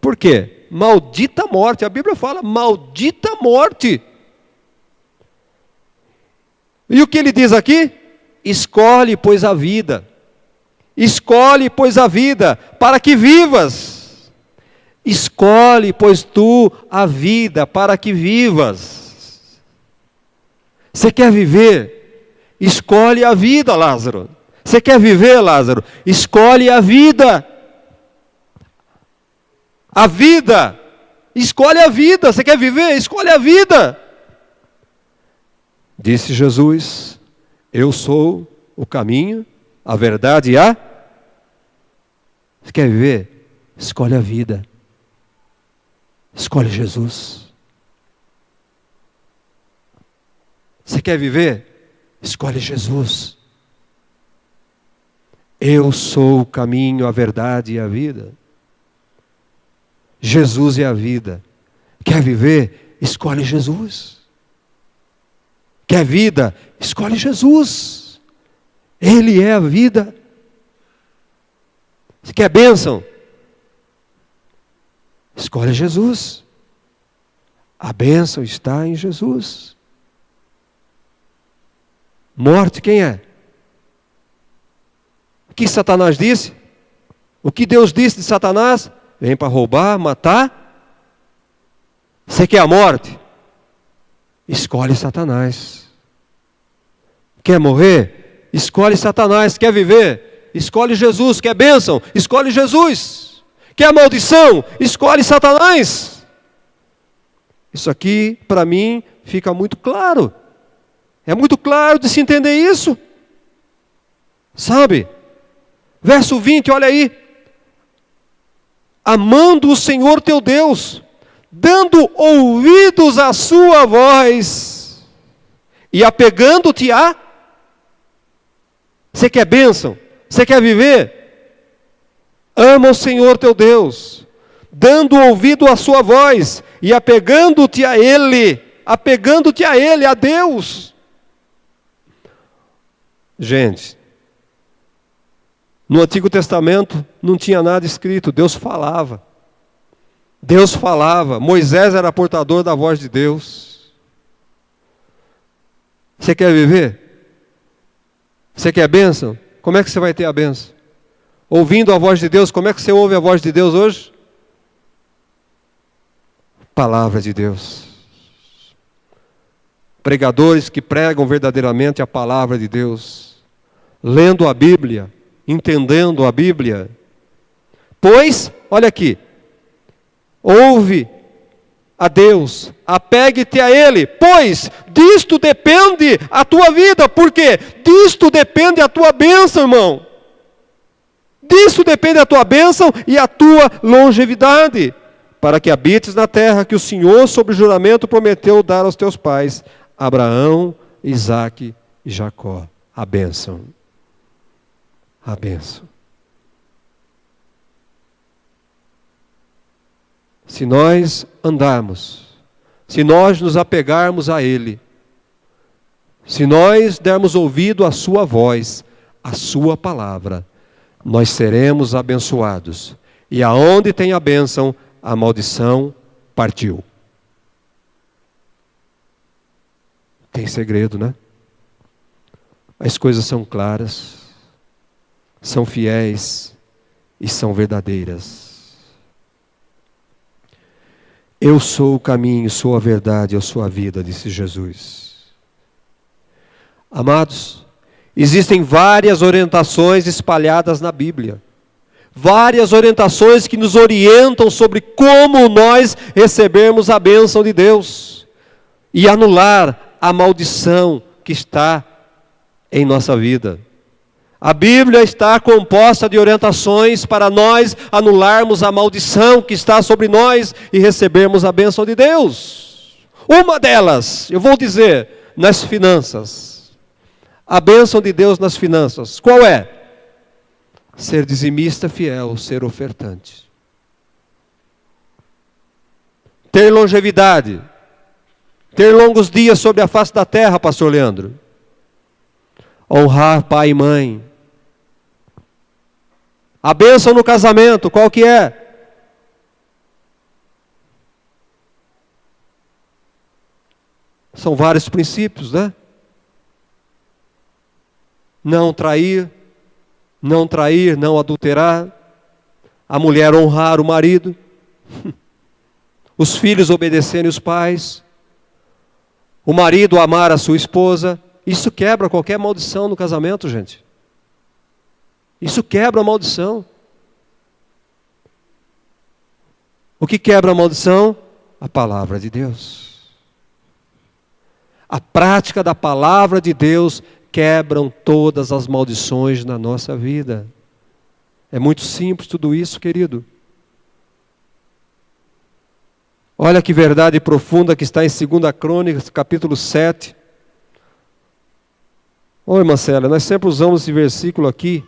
Por quê? Maldita morte. A Bíblia fala maldita morte. E o que ele diz aqui? Escolhe, pois, a vida. Escolhe, pois, a vida, para que vivas. Escolhe, pois, tu a vida, para que vivas. Você quer viver? Escolhe a vida, Lázaro. Você quer viver, Lázaro? Escolhe a vida. A vida. Escolhe a vida. Você quer viver? Escolhe a vida. Disse Jesus: eu sou o caminho, a verdade e a... Você quer viver? Escolhe a vida. Escolhe Jesus. Você quer viver? Escolhe Jesus. Eu sou o caminho, a verdade e a vida. Jesus é a vida. Quer viver? Escolhe Jesus. Quer vida? Escolhe Jesus. Ele é a vida. Você quer bênção? Escolhe Jesus. A bênção está em Jesus. Morte, quem é? O que Satanás disse? O que Deus disse de Satanás? Vem para roubar, matar. Você quer a morte? Escolhe Satanás. Quer morrer? Escolhe Satanás. Quer viver? Escolhe Jesus. Quer bênção? Escolhe Jesus. Quer maldição? Escolhe Satanás. Isso aqui, para mim, fica muito claro. É muito claro de se entender isso. Sabe? Verso 20, olha aí. Amando o Senhor teu Deus, dando ouvidos à sua voz e apegando-te a... Você quer bênção? Você quer viver? Ama o Senhor teu Deus, dando ouvido à sua voz e apegando-te a Ele, a Deus. Gente, no Antigo Testamento não tinha nada escrito, Deus falava. Deus falava, Moisés era portador da voz de Deus. Você quer viver? Você quer bênção? Como é que você vai ter a bênção? Ouvindo a voz de Deus, como é que você ouve a voz de Deus hoje? Palavra de Deus. Pregadores que pregam verdadeiramente a palavra de Deus. Lendo a Bíblia, entendendo a Bíblia. Pois, olha aqui, ouve a Deus, apegue-te a Ele, pois disto depende a tua vida. Por quê? Disto depende a tua bênção, irmão. Disso depende a tua bênção e a tua longevidade, para que habites na terra que o Senhor, sob juramento, prometeu dar aos teus pais, Abraão, Isaque e Jacó. A bênção. A bênção. Se nós andarmos, se nós nos apegarmos a Ele, se nós dermos ouvido à sua voz, à sua palavra, nós seremos abençoados. E aonde tem a bênção, a maldição partiu. Tem segredo, né? As coisas são claras, são fiéis e são verdadeiras. Eu sou o caminho, sou a verdade, eu sou a vida, disse Jesus. Amados, existem várias orientações espalhadas na Bíblia. Várias orientações que nos orientam sobre como nós recebermos a bênção de Deus e anular a maldição que está em nossa vida. A Bíblia está composta de orientações para nós anularmos a maldição que está sobre nós e recebermos a bênção de Deus. Uma delas, eu vou dizer, nas finanças. A bênção de Deus nas finanças. Qual é? Ser dizimista fiel, ser ofertante. Ter longevidade. Ter longos dias sobre a face da terra, pastor Leandro. Honrar pai e mãe. A bênção no casamento, qual que é? São vários princípios, né? Não trair, não adulterar, a mulher honrar o marido, os filhos obedecerem os pais, o marido amar a sua esposa. Isso quebra qualquer maldição no casamento, gente. Isso quebra a maldição. O que quebra a maldição? A palavra de Deus. A prática da palavra de Deus quebram todas as maldições na nossa vida. É muito simples tudo isso, querido. Olha que verdade profunda que está em 2 Crônicas, capítulo 7. Oi, Marcela, nós sempre usamos esse versículo aqui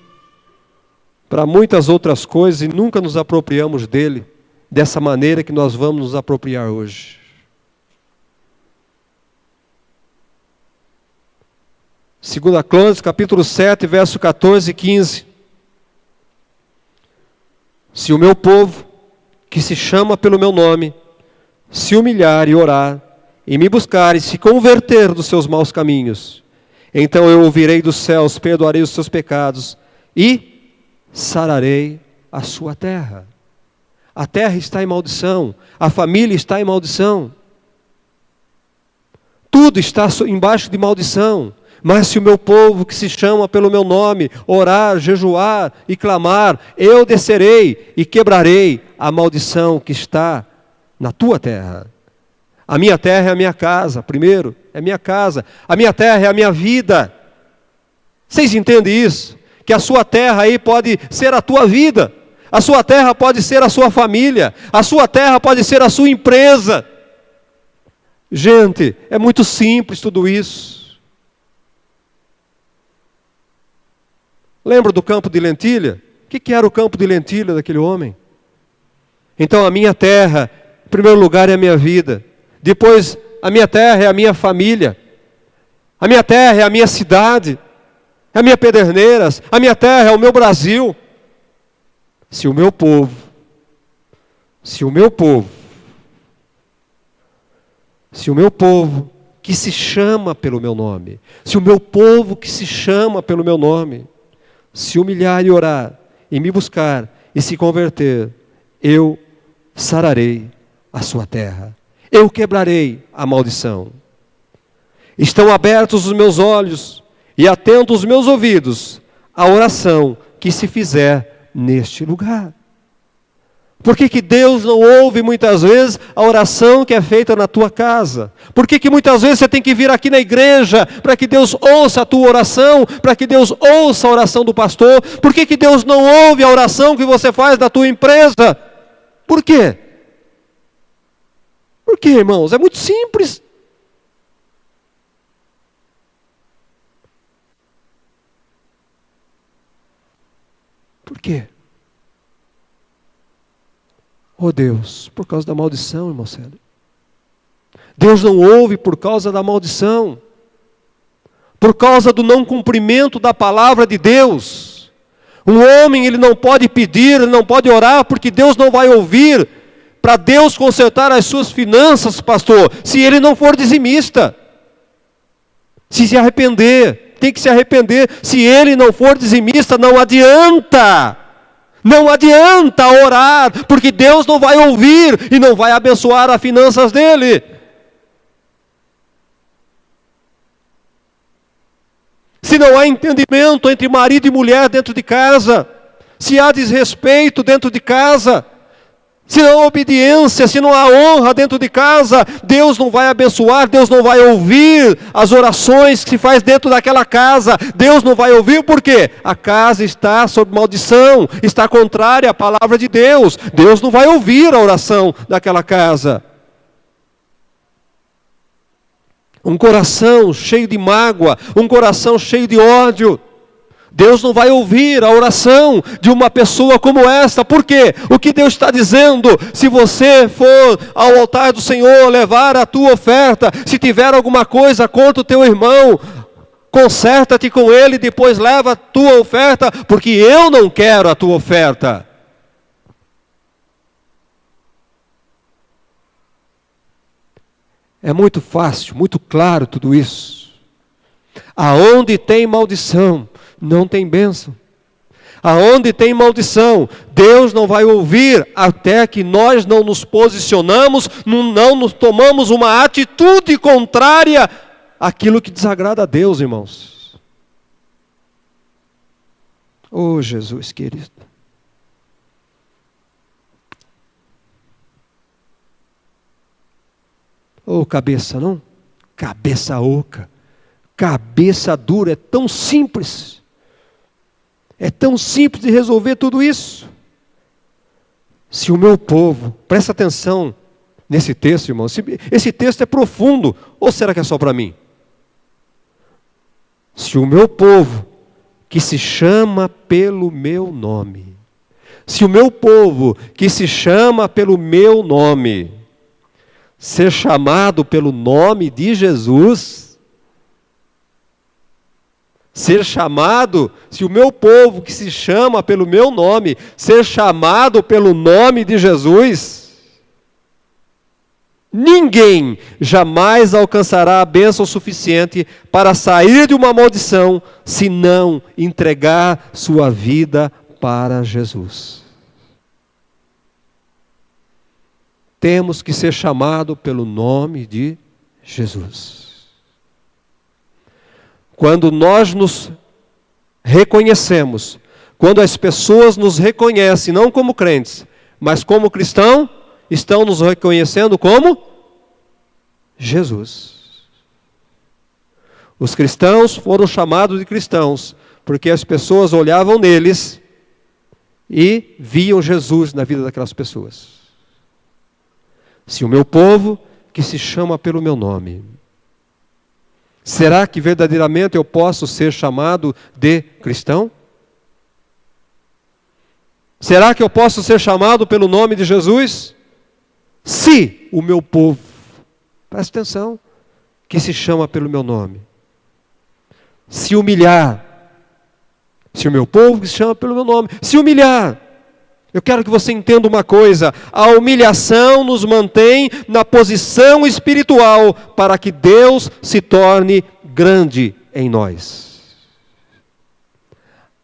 para muitas outras coisas e nunca nos apropriamos dele dessa maneira que nós vamos nos apropriar hoje. 2 Crônicas, capítulo 7, verso 14 e 15. Se o meu povo, que se chama pelo meu nome, se humilhar e orar, e me buscar e se converter dos seus maus caminhos, então eu ouvirei dos céus, perdoarei os seus pecados e sararei a sua terra. A terra está em maldição, a família está em maldição. Tudo está embaixo de maldição. Mas se o meu povo, que se chama pelo meu nome, orar, jejuar e clamar, eu descerei e quebrarei a maldição que está na tua terra. A minha terra é a minha casa, primeiro, é a minha casa. A minha terra é a minha vida. Vocês entendem isso? Que a sua terra aí pode ser a tua vida. A sua terra pode ser a sua família. A sua terra pode ser a sua empresa. Gente, é muito simples tudo isso. Lembra do campo de lentilha? O que era o campo de lentilha daquele homem? Então a minha terra, em primeiro lugar, é a minha vida. Depois, a minha terra é a minha família. A minha terra é a minha cidade. É a minha Pederneiras. A minha terra é o meu Brasil. Se o meu povo, que se chama pelo meu nome, se o meu povo que se chama pelo meu nome, se humilhar e orar, e me buscar, e se converter, eu sararei a sua terra. Eu quebrarei a maldição. Estão abertos os meus olhos e atentos os meus ouvidos à oração que se fizer neste lugar. Por que Deus não ouve muitas vezes a oração que é feita na tua casa? Por que muitas vezes você tem que vir aqui na igreja para que Deus ouça a tua oração, para que Deus ouça a oração do pastor? Por que Deus não ouve a oração que você faz na tua empresa? Por quê? Por quê, irmãos? É muito simples. Por quê? Oh Deus, por causa da maldição, irmão Célio. Deus não ouve por causa da maldição. Por causa do não cumprimento da palavra de Deus. Um homem, ele não pode pedir, ele não pode orar, porque Deus não vai ouvir. Para Deus consertar as suas finanças, pastor, se ele não for dizimista. Se arrepender, tem que se arrepender. Se ele não for dizimista, não adianta. Não adianta orar, porque Deus não vai ouvir e não vai abençoar as finanças dele. Se não há entendimento entre marido e mulher dentro de casa, se há desrespeito dentro de casa, se não há obediência, se não há honra dentro de casa, Deus não vai abençoar, Deus não vai ouvir as orações que se faz dentro daquela casa. Deus não vai ouvir porque a casa está sob maldição, está contrária à palavra de Deus. Deus não vai ouvir a oração daquela casa. Um coração cheio de mágoa, um coração cheio de ódio. Deus não vai ouvir a oração de uma pessoa como esta. Por quê? O que Deus está dizendo? Se você for ao altar do Senhor levar a tua oferta, se tiver alguma coisa contra o teu irmão, conserta-te com ele, depois leva a tua oferta, porque eu não quero a tua oferta. É muito fácil, muito claro tudo isso. Aonde tem maldição, não tem bênção. Aonde tem maldição, Deus não vai ouvir até que nós não nos posicionamos, não nos tomamos uma atitude contrária àquilo que desagrada a Deus, irmãos. Oh, Jesus querido. Oh, cabeça, não? Cabeça oca. Cabeça dura, é tão simples. É tão simples de resolver tudo isso. Se o meu povo, presta atenção nesse texto, irmão. Esse texto é profundo, ou será que é só para mim? Se o meu povo, que se chama pelo meu nome, se o meu povo, que se chama pelo meu nome, ser chamado pelo nome de Jesus, ser chamado, se o meu povo que se chama pelo meu nome, ser chamado pelo nome de Jesus, ninguém jamais alcançará a bênção suficiente para sair de uma maldição, se não entregar sua vida para Jesus. Temos que ser chamado pelo nome de Jesus. Quando nós nos reconhecemos, quando as pessoas nos reconhecem, não como crentes, mas como cristãos, estão nos reconhecendo como Jesus. Os cristãos foram chamados de cristãos, porque as pessoas olhavam neles e viam Jesus na vida daquelas pessoas. Se o meu povo, que se chama pelo meu nome, será que verdadeiramente eu posso ser chamado de cristão? Será que eu posso ser chamado pelo nome de Jesus? Se o meu povo, presta atenção, que se chama pelo meu nome, se humilhar, se o meu povo que se chama pelo meu nome, se humilhar. Eu quero que você entenda uma coisa, a humilhação nos mantém na posição espiritual para que Deus se torne grande em nós.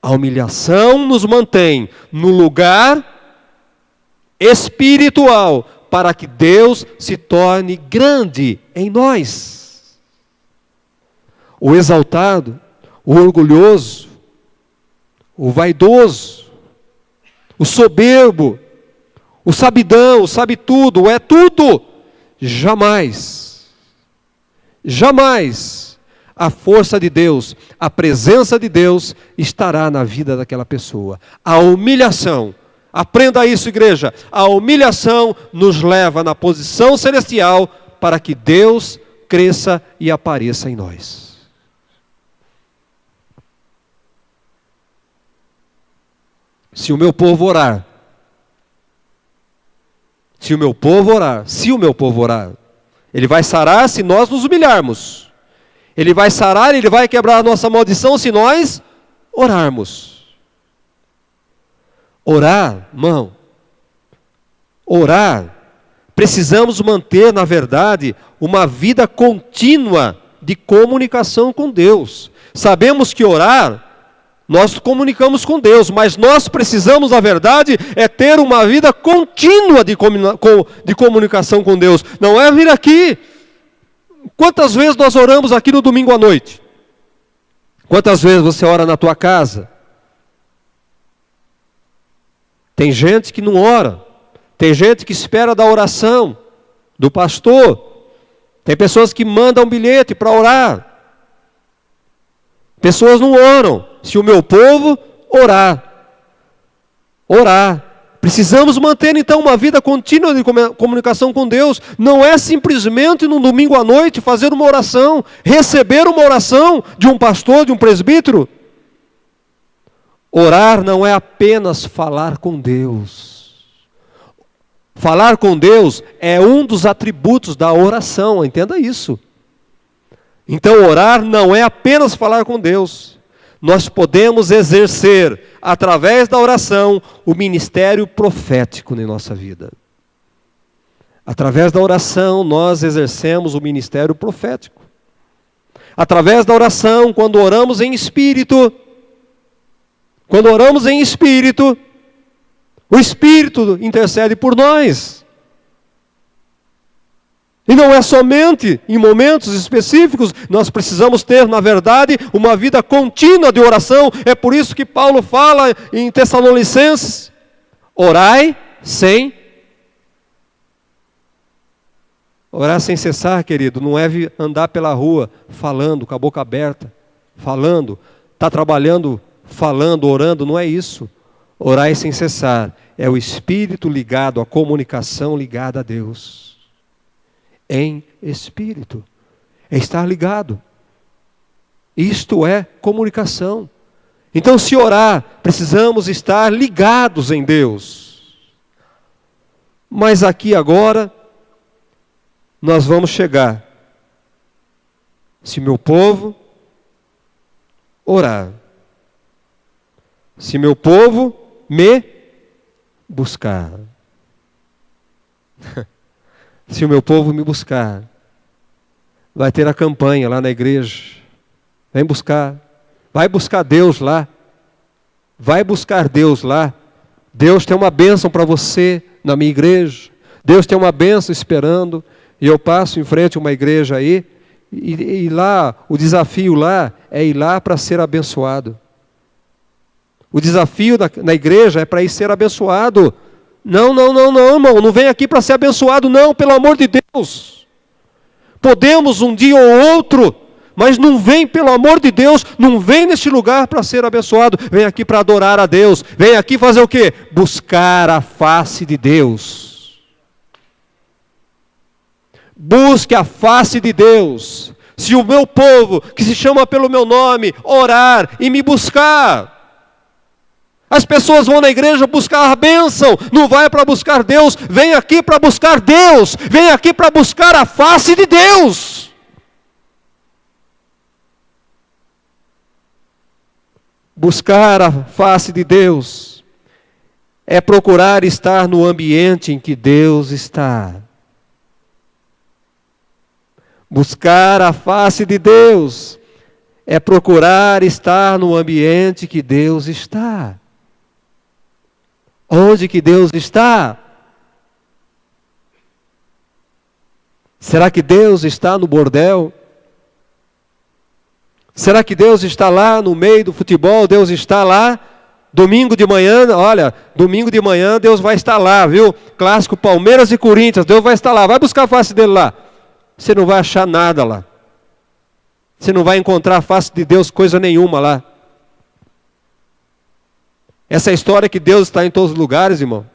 A humilhação nos mantém no lugar espiritual para que Deus se torne grande em nós. O exaltado, o orgulhoso, o vaidoso, o soberbo, o sabidão, o sabe tudo, o é tudo. Jamais, jamais a força de Deus, a presença de Deus estará na vida daquela pessoa. A humilhação, aprenda isso, igreja, a humilhação nos leva na posição celestial para que Deus cresça e apareça em nós. Se o meu povo orar, se o meu povo orar, ele vai sarar se nós nos humilharmos. Ele vai sarar, ele vai quebrar a nossa maldição se nós orarmos. Orar, irmão, orar, precisamos manter, na verdade, uma vida contínua de comunicação com Deus. Sabemos que orar, nós comunicamos com Deus, mas nós precisamos, na verdade, ter uma vida contínua de comunicação com Deus. Não é vir aqui. Quantas vezes nós oramos aqui no domingo à noite? Quantas vezes você ora na tua casa? Tem gente que não ora. Tem gente que espera da oração do pastor. Tem pessoas que mandam bilhete para orar. Pessoas não oram. Se o meu povo orar. Precisamos manter então uma vida contínua de comunicação com Deus. Não é simplesmente no domingo à noite fazer uma oração, receber uma oração de um pastor, de um presbítero. Orar não é apenas falar com Deus. Falar com Deus é um dos atributos da oração, entenda isso. Então orar não é apenas falar com Deus. Nós podemos exercer, através da oração, o ministério profético na nossa vida. Através da oração, nós exercemos o ministério profético. Através da oração, quando oramos em espírito, o Espírito intercede por nós. E não é somente em momentos específicos, nós precisamos ter, na verdade, uma vida contínua de oração. É por isso que Paulo fala em Tessalonicenses, orai sem cessar, querido. Não é andar pela rua falando, com a boca aberta, falando, está trabalhando, falando, orando, não é isso. Orai sem cessar, é o Espírito ligado, a comunicação ligada a Deus. Em espírito, é estar ligado. Isto é comunicação. Então, se orar, precisamos estar ligados em Deus. Mas aqui agora, nós vamos chegar. Se meu povo orar, se meu povo me buscar. Se o meu povo me buscar, vai ter a campanha lá na igreja. Vem buscar. Vai buscar Deus lá. Vai buscar Deus lá. Deus tem uma bênção para você na minha igreja. Deus tem uma bênção esperando. E eu passo em frente a uma igreja aí. E lá, o desafio lá é ir lá para ser abençoado. O desafio na igreja é para ir ser abençoado. Não, irmão, não vem aqui para ser abençoado, não, pelo amor de Deus. Podemos um dia ou outro, mas não vem, pelo amor de Deus, não vem neste lugar para ser abençoado, vem aqui para adorar a Deus, vem aqui fazer o quê? Buscar a face de Deus. Busque a face de Deus. Se o meu povo, que se chama pelo meu nome, orar e me buscar. As pessoas vão na igreja buscar a bênção, não vai para buscar Deus, vem aqui para buscar Deus, vem aqui para buscar a face de Deus. Buscar a face de Deus é procurar estar no ambiente em que Deus está. Buscar a face de Deus é procurar estar no ambiente que Deus está. Onde que Deus está? Será que Deus está no bordel? Será que Deus está lá no meio do futebol? Deus está lá Domingo de manhã, olha, domingo de manhã Deus vai estar lá, viu? Clássico Palmeiras e Corinthians, Deus vai estar lá. Vai buscar a face dele lá. Você não vai achar nada lá. Você não vai encontrar a face de Deus coisa nenhuma lá. Essa história que Deus está em todos os lugares, irmão.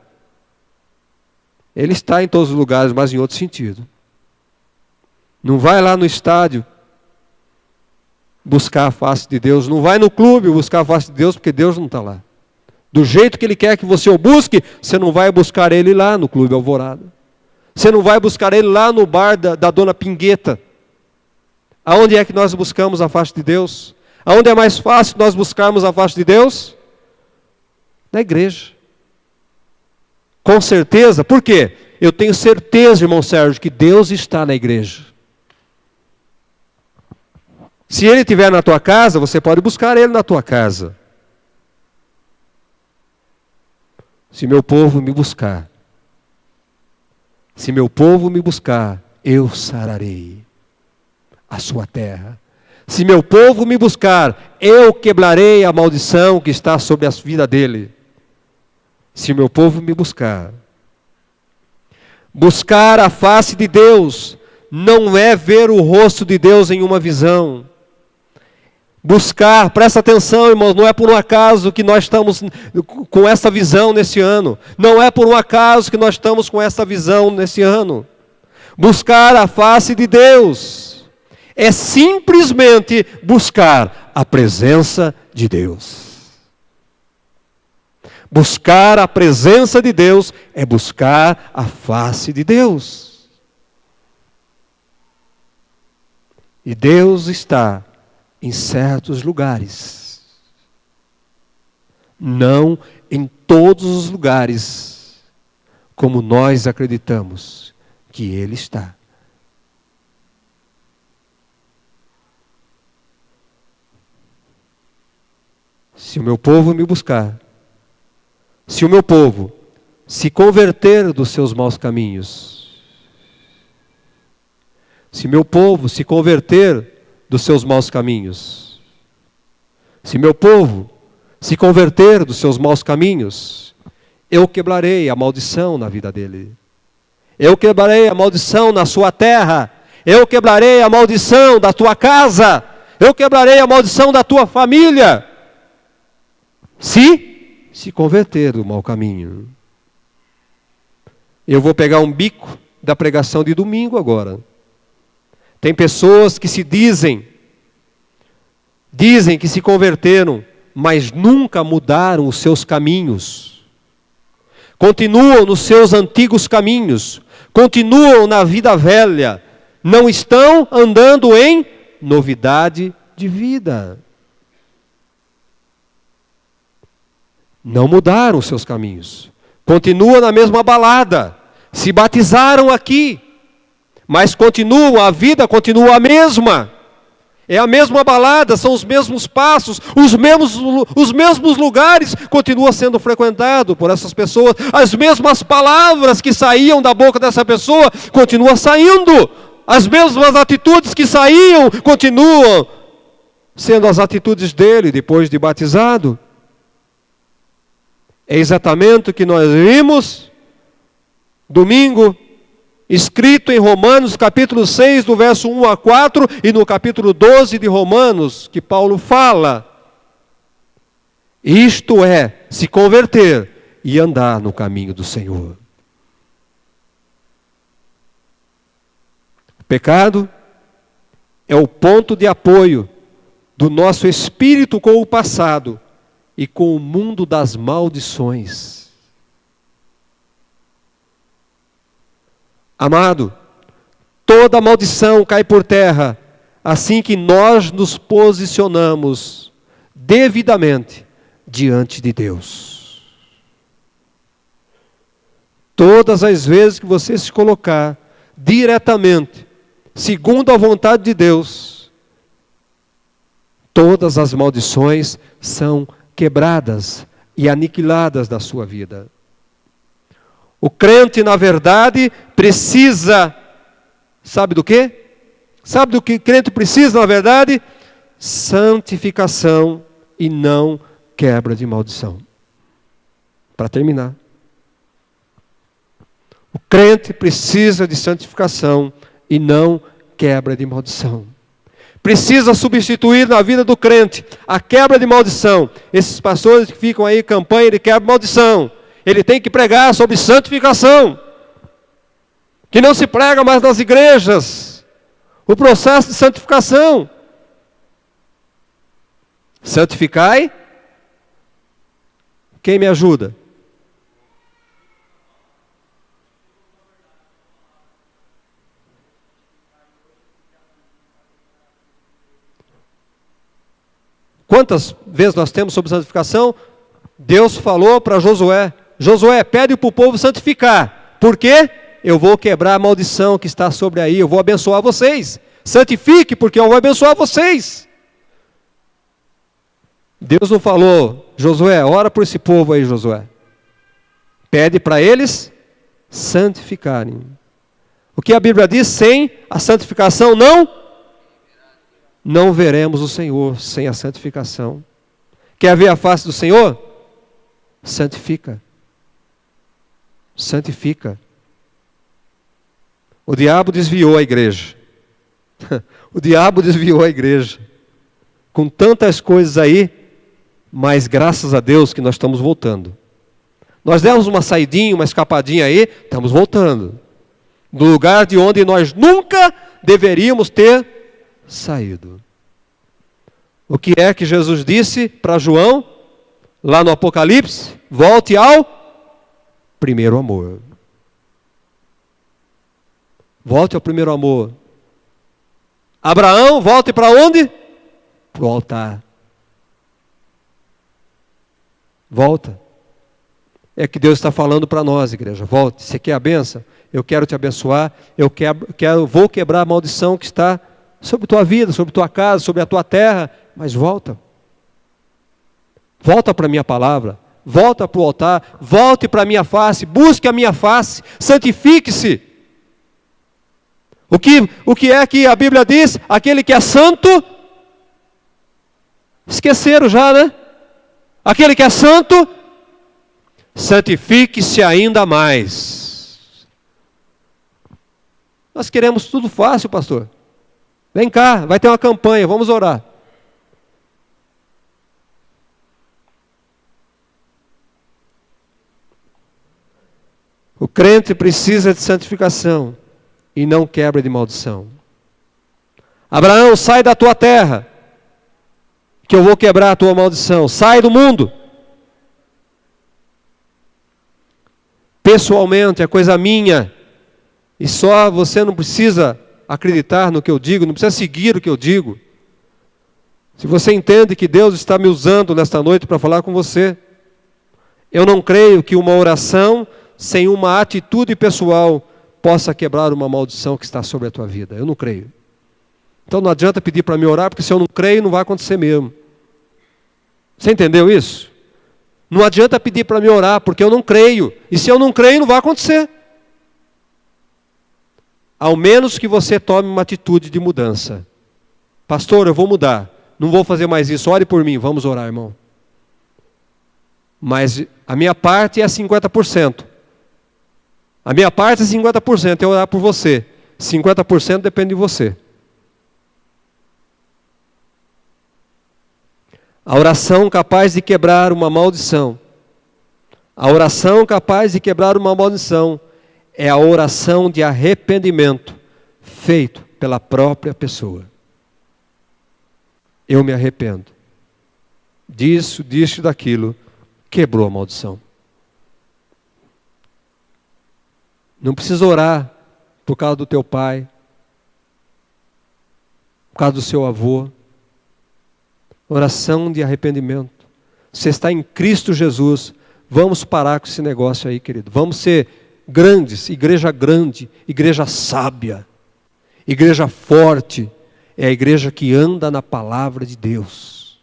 Ele está em todos os lugares, mas em outro sentido. Não vai lá no estádio buscar a face de Deus. Não vai no clube buscar a face de Deus, porque Deus não está lá. Do jeito que Ele quer que você o busque, você não vai buscar Ele lá no Clube Alvorada. Você não vai buscar Ele lá no bar da Dona Pingueta. Aonde é que nós buscamos a face de Deus? Aonde é mais fácil nós buscarmos a face de Deus? Na igreja. Com certeza. Por quê? Eu tenho certeza, irmão Sérgio, que Deus está na igreja. Se Ele estiver na tua casa, você pode buscar Ele na tua casa. Se meu povo me buscar, se meu povo me buscar, eu sararei a sua terra. Se meu povo me buscar, eu quebrarei a maldição que está sobre a vida dele. Se meu povo me buscar. Buscar a face de Deus não é ver o rosto de Deus em uma visão. Buscar, presta atenção, irmãos, não é por um acaso que nós estamos com essa visão nesse ano. Não é por um acaso que nós estamos com essa visão nesse ano. Buscar a face de Deus é simplesmente buscar a presença de Deus. Buscar a presença de Deus é buscar a face de Deus. E Deus está em certos lugares, não em todos os lugares, como nós acreditamos que Ele está. Se o meu povo me buscar, se o meu povo se converter dos seus maus caminhos, se meu povo se converter dos seus maus caminhos, se meu povo se converter dos seus maus caminhos, eu quebrarei a maldição na vida dele. Eu quebrarei a maldição na sua terra. Eu quebrarei a maldição da tua casa. Eu quebrarei a maldição da tua família. Se converter do mau caminho. Eu vou pegar um bico da pregação de domingo agora. Tem pessoas que se dizem que se converteram, mas nunca mudaram os seus caminhos. Continuam nos seus antigos caminhos, continuam na vida velha, não estão andando em novidade de vida. Não mudaram os seus caminhos, continuam na mesma balada, se batizaram aqui, mas continuam, a vida continua a mesma. É a mesma balada, são os mesmos passos, os mesmos lugares continuam sendo frequentados por essas pessoas. As mesmas palavras que saíam da boca dessa pessoa continuam saindo. As mesmas atitudes que saíam continuam sendo as atitudes dele depois de batizado. É exatamente o que nós vimos domingo, escrito em Romanos capítulo 6, do verso 1 a 4, e no capítulo 12 de Romanos, que Paulo fala. Isto é, se converter e andar no caminho do Senhor. O pecado é o ponto de apoio do nosso espírito com o passado e com o mundo das maldições. Amado, toda maldição cai por terra assim que nós nos posicionamos devidamente diante de Deus. Todas as vezes que você se colocar diretamente, segundo a vontade de Deus, todas as maldições são quebradas e aniquiladas da sua vida. O crente, na verdade, precisa, sabe do quê? Sabe do que o crente precisa, na verdade? Santificação e não quebra de maldição. Para terminar. O crente precisa de santificação e não quebra de maldição. Precisa substituir na vida do crente a quebra de maldição. Esses pastores que ficam aí em campanha de quebra de maldição, ele tem que pregar sobre santificação. Que não se prega mais nas igrejas o processo de santificação. Santificai. Quem me ajuda? Quantas vezes nós temos sobre santificação? Deus falou para Josué: Josué, pede para o povo santificar. Por quê? Eu vou quebrar a maldição que está sobre aí, eu vou abençoar vocês. Santifique, porque eu vou abençoar vocês. Deus não falou: Josué, ora por esse povo aí, Josué. Pede para eles santificarem. O que a Bíblia diz? Sem a santificação não veremos o Senhor. Sem a santificação. Quer ver a face do Senhor? Santifica. Santifica. O diabo desviou a igreja. O diabo desviou a igreja. Com tantas coisas aí, mas graças a Deus que nós estamos voltando. Nós demos uma saidinha, uma escapadinha aí, estamos voltando. Do lugar de onde nós nunca deveríamos ter saído. O que é que Jesus disse para João, lá no Apocalipse? Volte ao primeiro amor. Volte ao primeiro amor. Abraão, volte para onde? Para o altar. Volta. É que Deus está falando para nós, igreja. Volte. Você quer a bênção? Eu quero te abençoar. Vou quebrar a maldição que está sobre tua vida, sobre tua casa, sobre a tua terra. Mas volta. Volta para a minha palavra. Volta para o altar. Volte para a minha face. Busque a minha face. Santifique-se. O que é que a Bíblia diz? Aquele que é santo, esqueceram já, né? Aquele que é santo, santifique-se ainda mais. Nós queremos tudo fácil, pastor. Vem cá, vai ter uma campanha, vamos orar. O crente precisa de santificação e não quebra de maldição. Abraão, sai da tua terra, que eu vou quebrar a tua maldição. Sai do mundo. Pessoalmente, é coisa minha. E só você não precisa acreditar no que eu digo, não precisa seguir o que eu digo. Se você entende que Deus está me usando nesta noite para falar com você, eu não creio que uma oração sem uma atitude pessoal possa quebrar uma maldição que está sobre a tua vida. Eu não creio. Então não adianta pedir para me orar, porque se eu não creio, não vai acontecer mesmo. Você entendeu isso? Não adianta pedir para me orar, porque eu não creio. E se eu não creio, não vai acontecer. Ao menos que você tome uma atitude de mudança. Pastor, eu vou mudar. Não vou fazer mais isso. Ore por mim. Vamos orar, irmão. Mas a minha parte é 50%. A minha parte é 50%, é orar por você. 50% depende de você. A oração capaz de quebrar uma maldição. A oração capaz de quebrar uma maldição é a oração de arrependimento feito pela própria pessoa. Eu me arrependo. Disso, daquilo, quebrou a maldição. Não precisa orar por causa do teu pai, por causa do seu avô. Oração de arrependimento. Você está em Cristo Jesus. Vamos parar com esse negócio aí, querido. Vamos ser grandes, grande, igreja sábia, igreja forte. É a igreja que anda na palavra de Deus.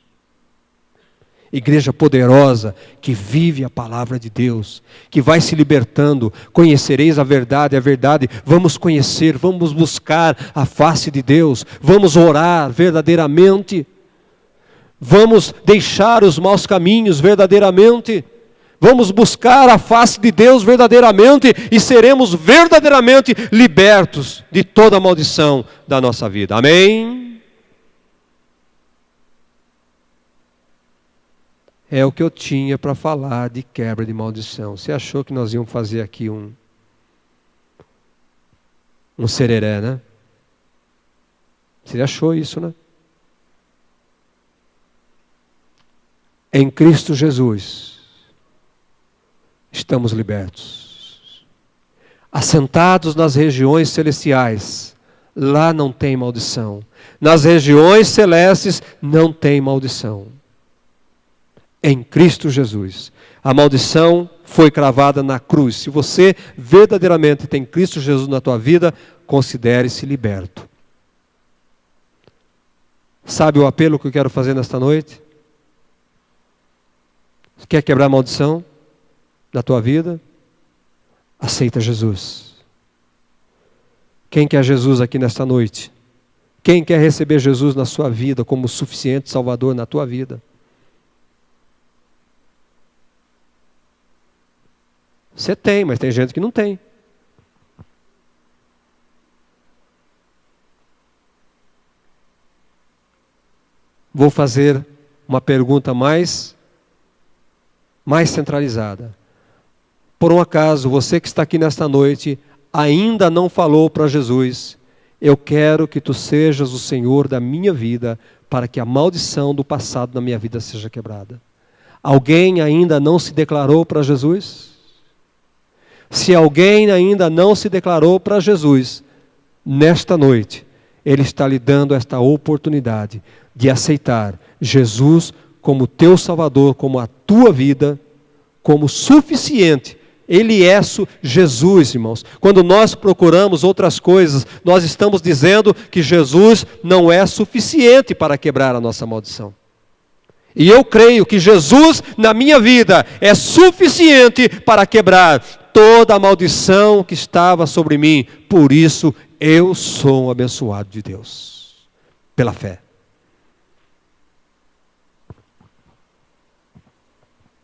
Igreja poderosa, que vive a palavra de Deus, que vai se libertando. Conhecereis a verdade. Vamos conhecer, vamos buscar a face de Deus. Vamos orar verdadeiramente. Vamos deixar os maus caminhos verdadeiramente. Vamos buscar a face de Deus verdadeiramente e seremos verdadeiramente libertos de toda a maldição da nossa vida. Amém? É o que eu tinha para falar de quebra de maldição. Você achou que nós íamos fazer aqui um sereré, né? Você achou isso, né? Em Cristo Jesus, estamos libertos. Assentados nas regiões celestiais, lá não tem maldição. Nas regiões celestes não tem maldição. Em Cristo Jesus. A maldição foi cravada na cruz. Se você verdadeiramente tem Cristo Jesus na tua vida, considere-se liberto. Sabe o apelo que eu quero fazer nesta noite? Quer quebrar a maldição da tua vida? Aceita Jesus. Quem quer Jesus aqui nesta noite? Quem quer receber Jesus na sua vida como suficiente Salvador na tua vida? Você tem, mas tem gente que não tem. Vou fazer uma pergunta mais centralizada. Por um acaso, você que está aqui nesta noite, ainda não falou para Jesus: eu quero que tu sejas o Senhor da minha vida, para que a maldição do passado na minha vida seja quebrada. Alguém ainda não se declarou para Jesus? Se alguém ainda não se declarou para Jesus, nesta noite, Ele está lhe dando esta oportunidade de aceitar Jesus como teu Salvador, como a tua vida, como suficiente. Ele é Jesus, irmãos. Quando nós procuramos outras coisas, nós estamos dizendo que Jesus não é suficiente para quebrar a nossa maldição. E eu creio que Jesus na minha vida é suficiente para quebrar toda a maldição que estava sobre mim. Por isso eu sou um abençoado de Deus, pela fé.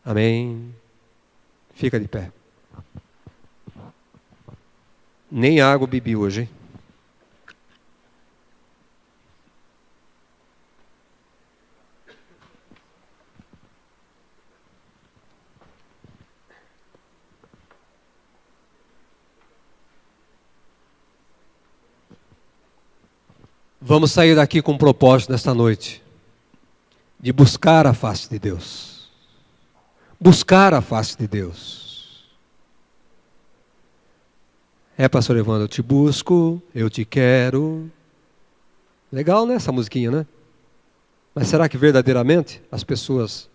Amém. Fica de pé. Nem água bebi hoje, hein? Vamos sair daqui com um propósito nesta noite, de buscar a face de Deus. Buscar a face de Deus. Pastor Evandro, eu te busco, eu te quero. Legal, né, essa musiquinha, né? Mas será que verdadeiramente as pessoas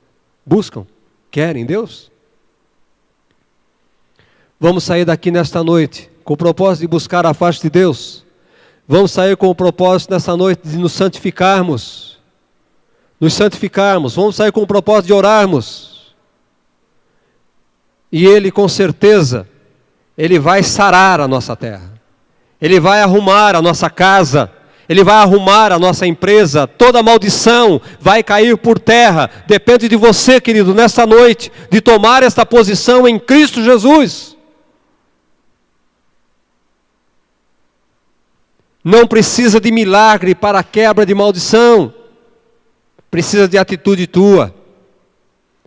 buscam, querem Deus? Vamos sair daqui nesta noite com o propósito de buscar a face de Deus. Vamos sair com o propósito nessa noite de nos santificarmos. Nos santificarmos. Vamos sair com o propósito de orarmos. E Ele, com certeza, Ele vai sarar a nossa terra. Ele vai arrumar a nossa casa. Ele vai arrumar a nossa empresa. Toda maldição vai cair por terra. Depende de você, querido, nessa noite, de tomar esta posição em Cristo Jesus. Não precisa de milagre para a quebra de maldição. Precisa de atitude tua.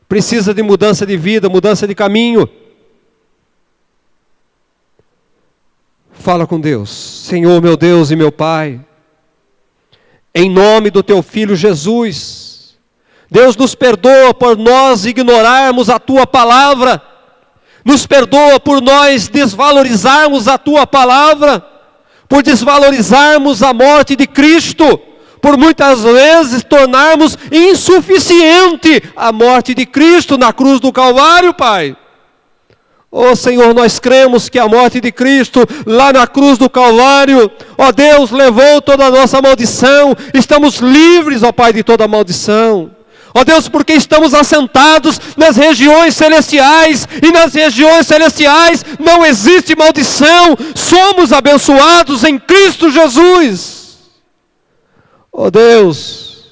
Precisa de mudança de vida, mudança de caminho. Fala com Deus. Senhor, meu Deus e meu Pai, em nome do Teu Filho Jesus, Deus, nos perdoa por nós ignorarmos a Tua palavra. Nos perdoa por nós desvalorizarmos a Tua palavra, por desvalorizarmos a morte de Cristo, por muitas vezes tornarmos insuficiente a morte de Cristo na cruz do Calvário, Pai. Oh Senhor, nós cremos que a morte de Cristo lá na cruz do Calvário, ó Deus, levou toda a nossa maldição. Estamos livres, ó Pai, de toda maldição. Ó Deus, porque estamos assentados nas regiões celestiais, e nas regiões celestiais não existe maldição, somos abençoados em Cristo Jesus. Ó Deus,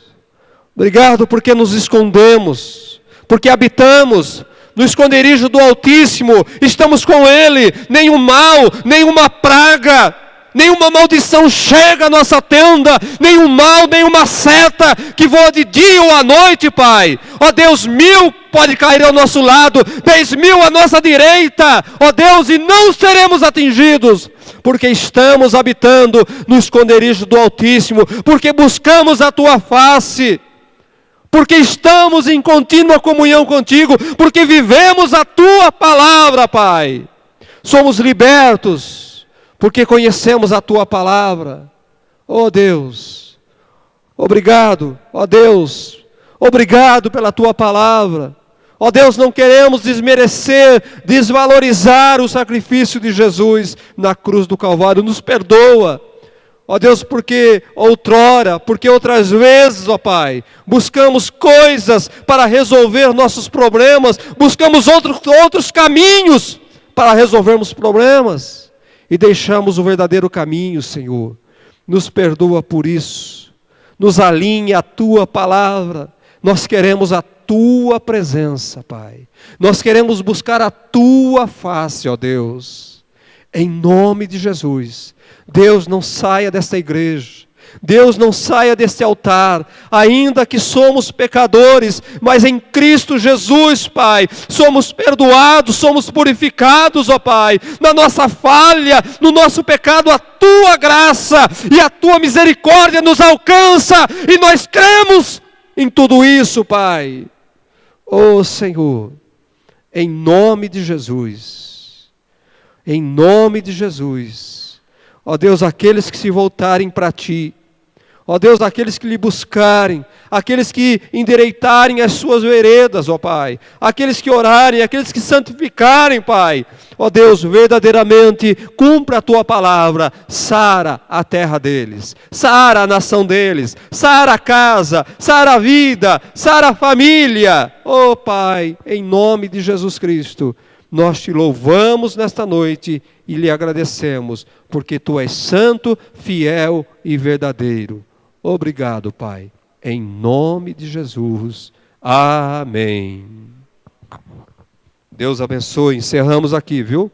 obrigado porque nos escondemos, porque habitamos no esconderijo do Altíssimo, estamos com Ele, nenhum mal, nenhuma praga, nenhuma maldição chega à nossa tenda, nenhum mal, nenhuma seta que voa de dia ou à noite, Pai. Ó Deus, 1000 pode cair ao nosso lado, 10.000 à nossa direita, ó Deus, e não seremos atingidos, porque estamos habitando no esconderijo do Altíssimo, porque buscamos a Tua face, porque estamos em contínua comunhão contigo, porque vivemos a Tua palavra, Pai. Somos libertos, porque conhecemos a Tua palavra. Oh Deus, obrigado, ó Deus, obrigado pela Tua palavra. Ó Deus, não queremos desmerecer, desvalorizar o sacrifício de Jesus na cruz do Calvário. Nos perdoa, ó Deus, porque outrora, porque outras vezes, ó Pai, buscamos coisas para resolver nossos problemas, buscamos outros caminhos para resolvermos problemas e deixamos o verdadeiro caminho, Senhor. Nos perdoa por isso, nos alinha a Tua palavra. Nós queremos a Tua presença, Pai. Nós queremos buscar a Tua face, ó Deus. Em nome de Jesus. Deus, não saia desta igreja. Deus, não saia deste altar, ainda que somos pecadores, mas em Cristo Jesus, Pai, somos perdoados, somos purificados, ó Pai, na nossa falha, no nosso pecado, a Tua graça e a Tua misericórdia nos alcança, e nós cremos em tudo isso, Pai. Ó Senhor, em nome de Jesus, em nome de Jesus, ó Deus, aqueles que se voltarem para Ti, ó Deus, aqueles que lhe buscarem, aqueles que endireitarem as suas veredas, ó Pai, aqueles que orarem, aqueles que santificarem, Pai, ó Deus, verdadeiramente cumpra a Tua palavra, sara a terra deles, sara a nação deles, sara a casa, sara a vida, sara a família, ó Pai, em nome de Jesus Cristo, nós Te louvamos nesta noite e lhe agradecemos, porque Tu és santo, fiel e verdadeiro. Obrigado, Pai, em nome de Jesus. Amém. Deus abençoe. Encerramos aqui, viu?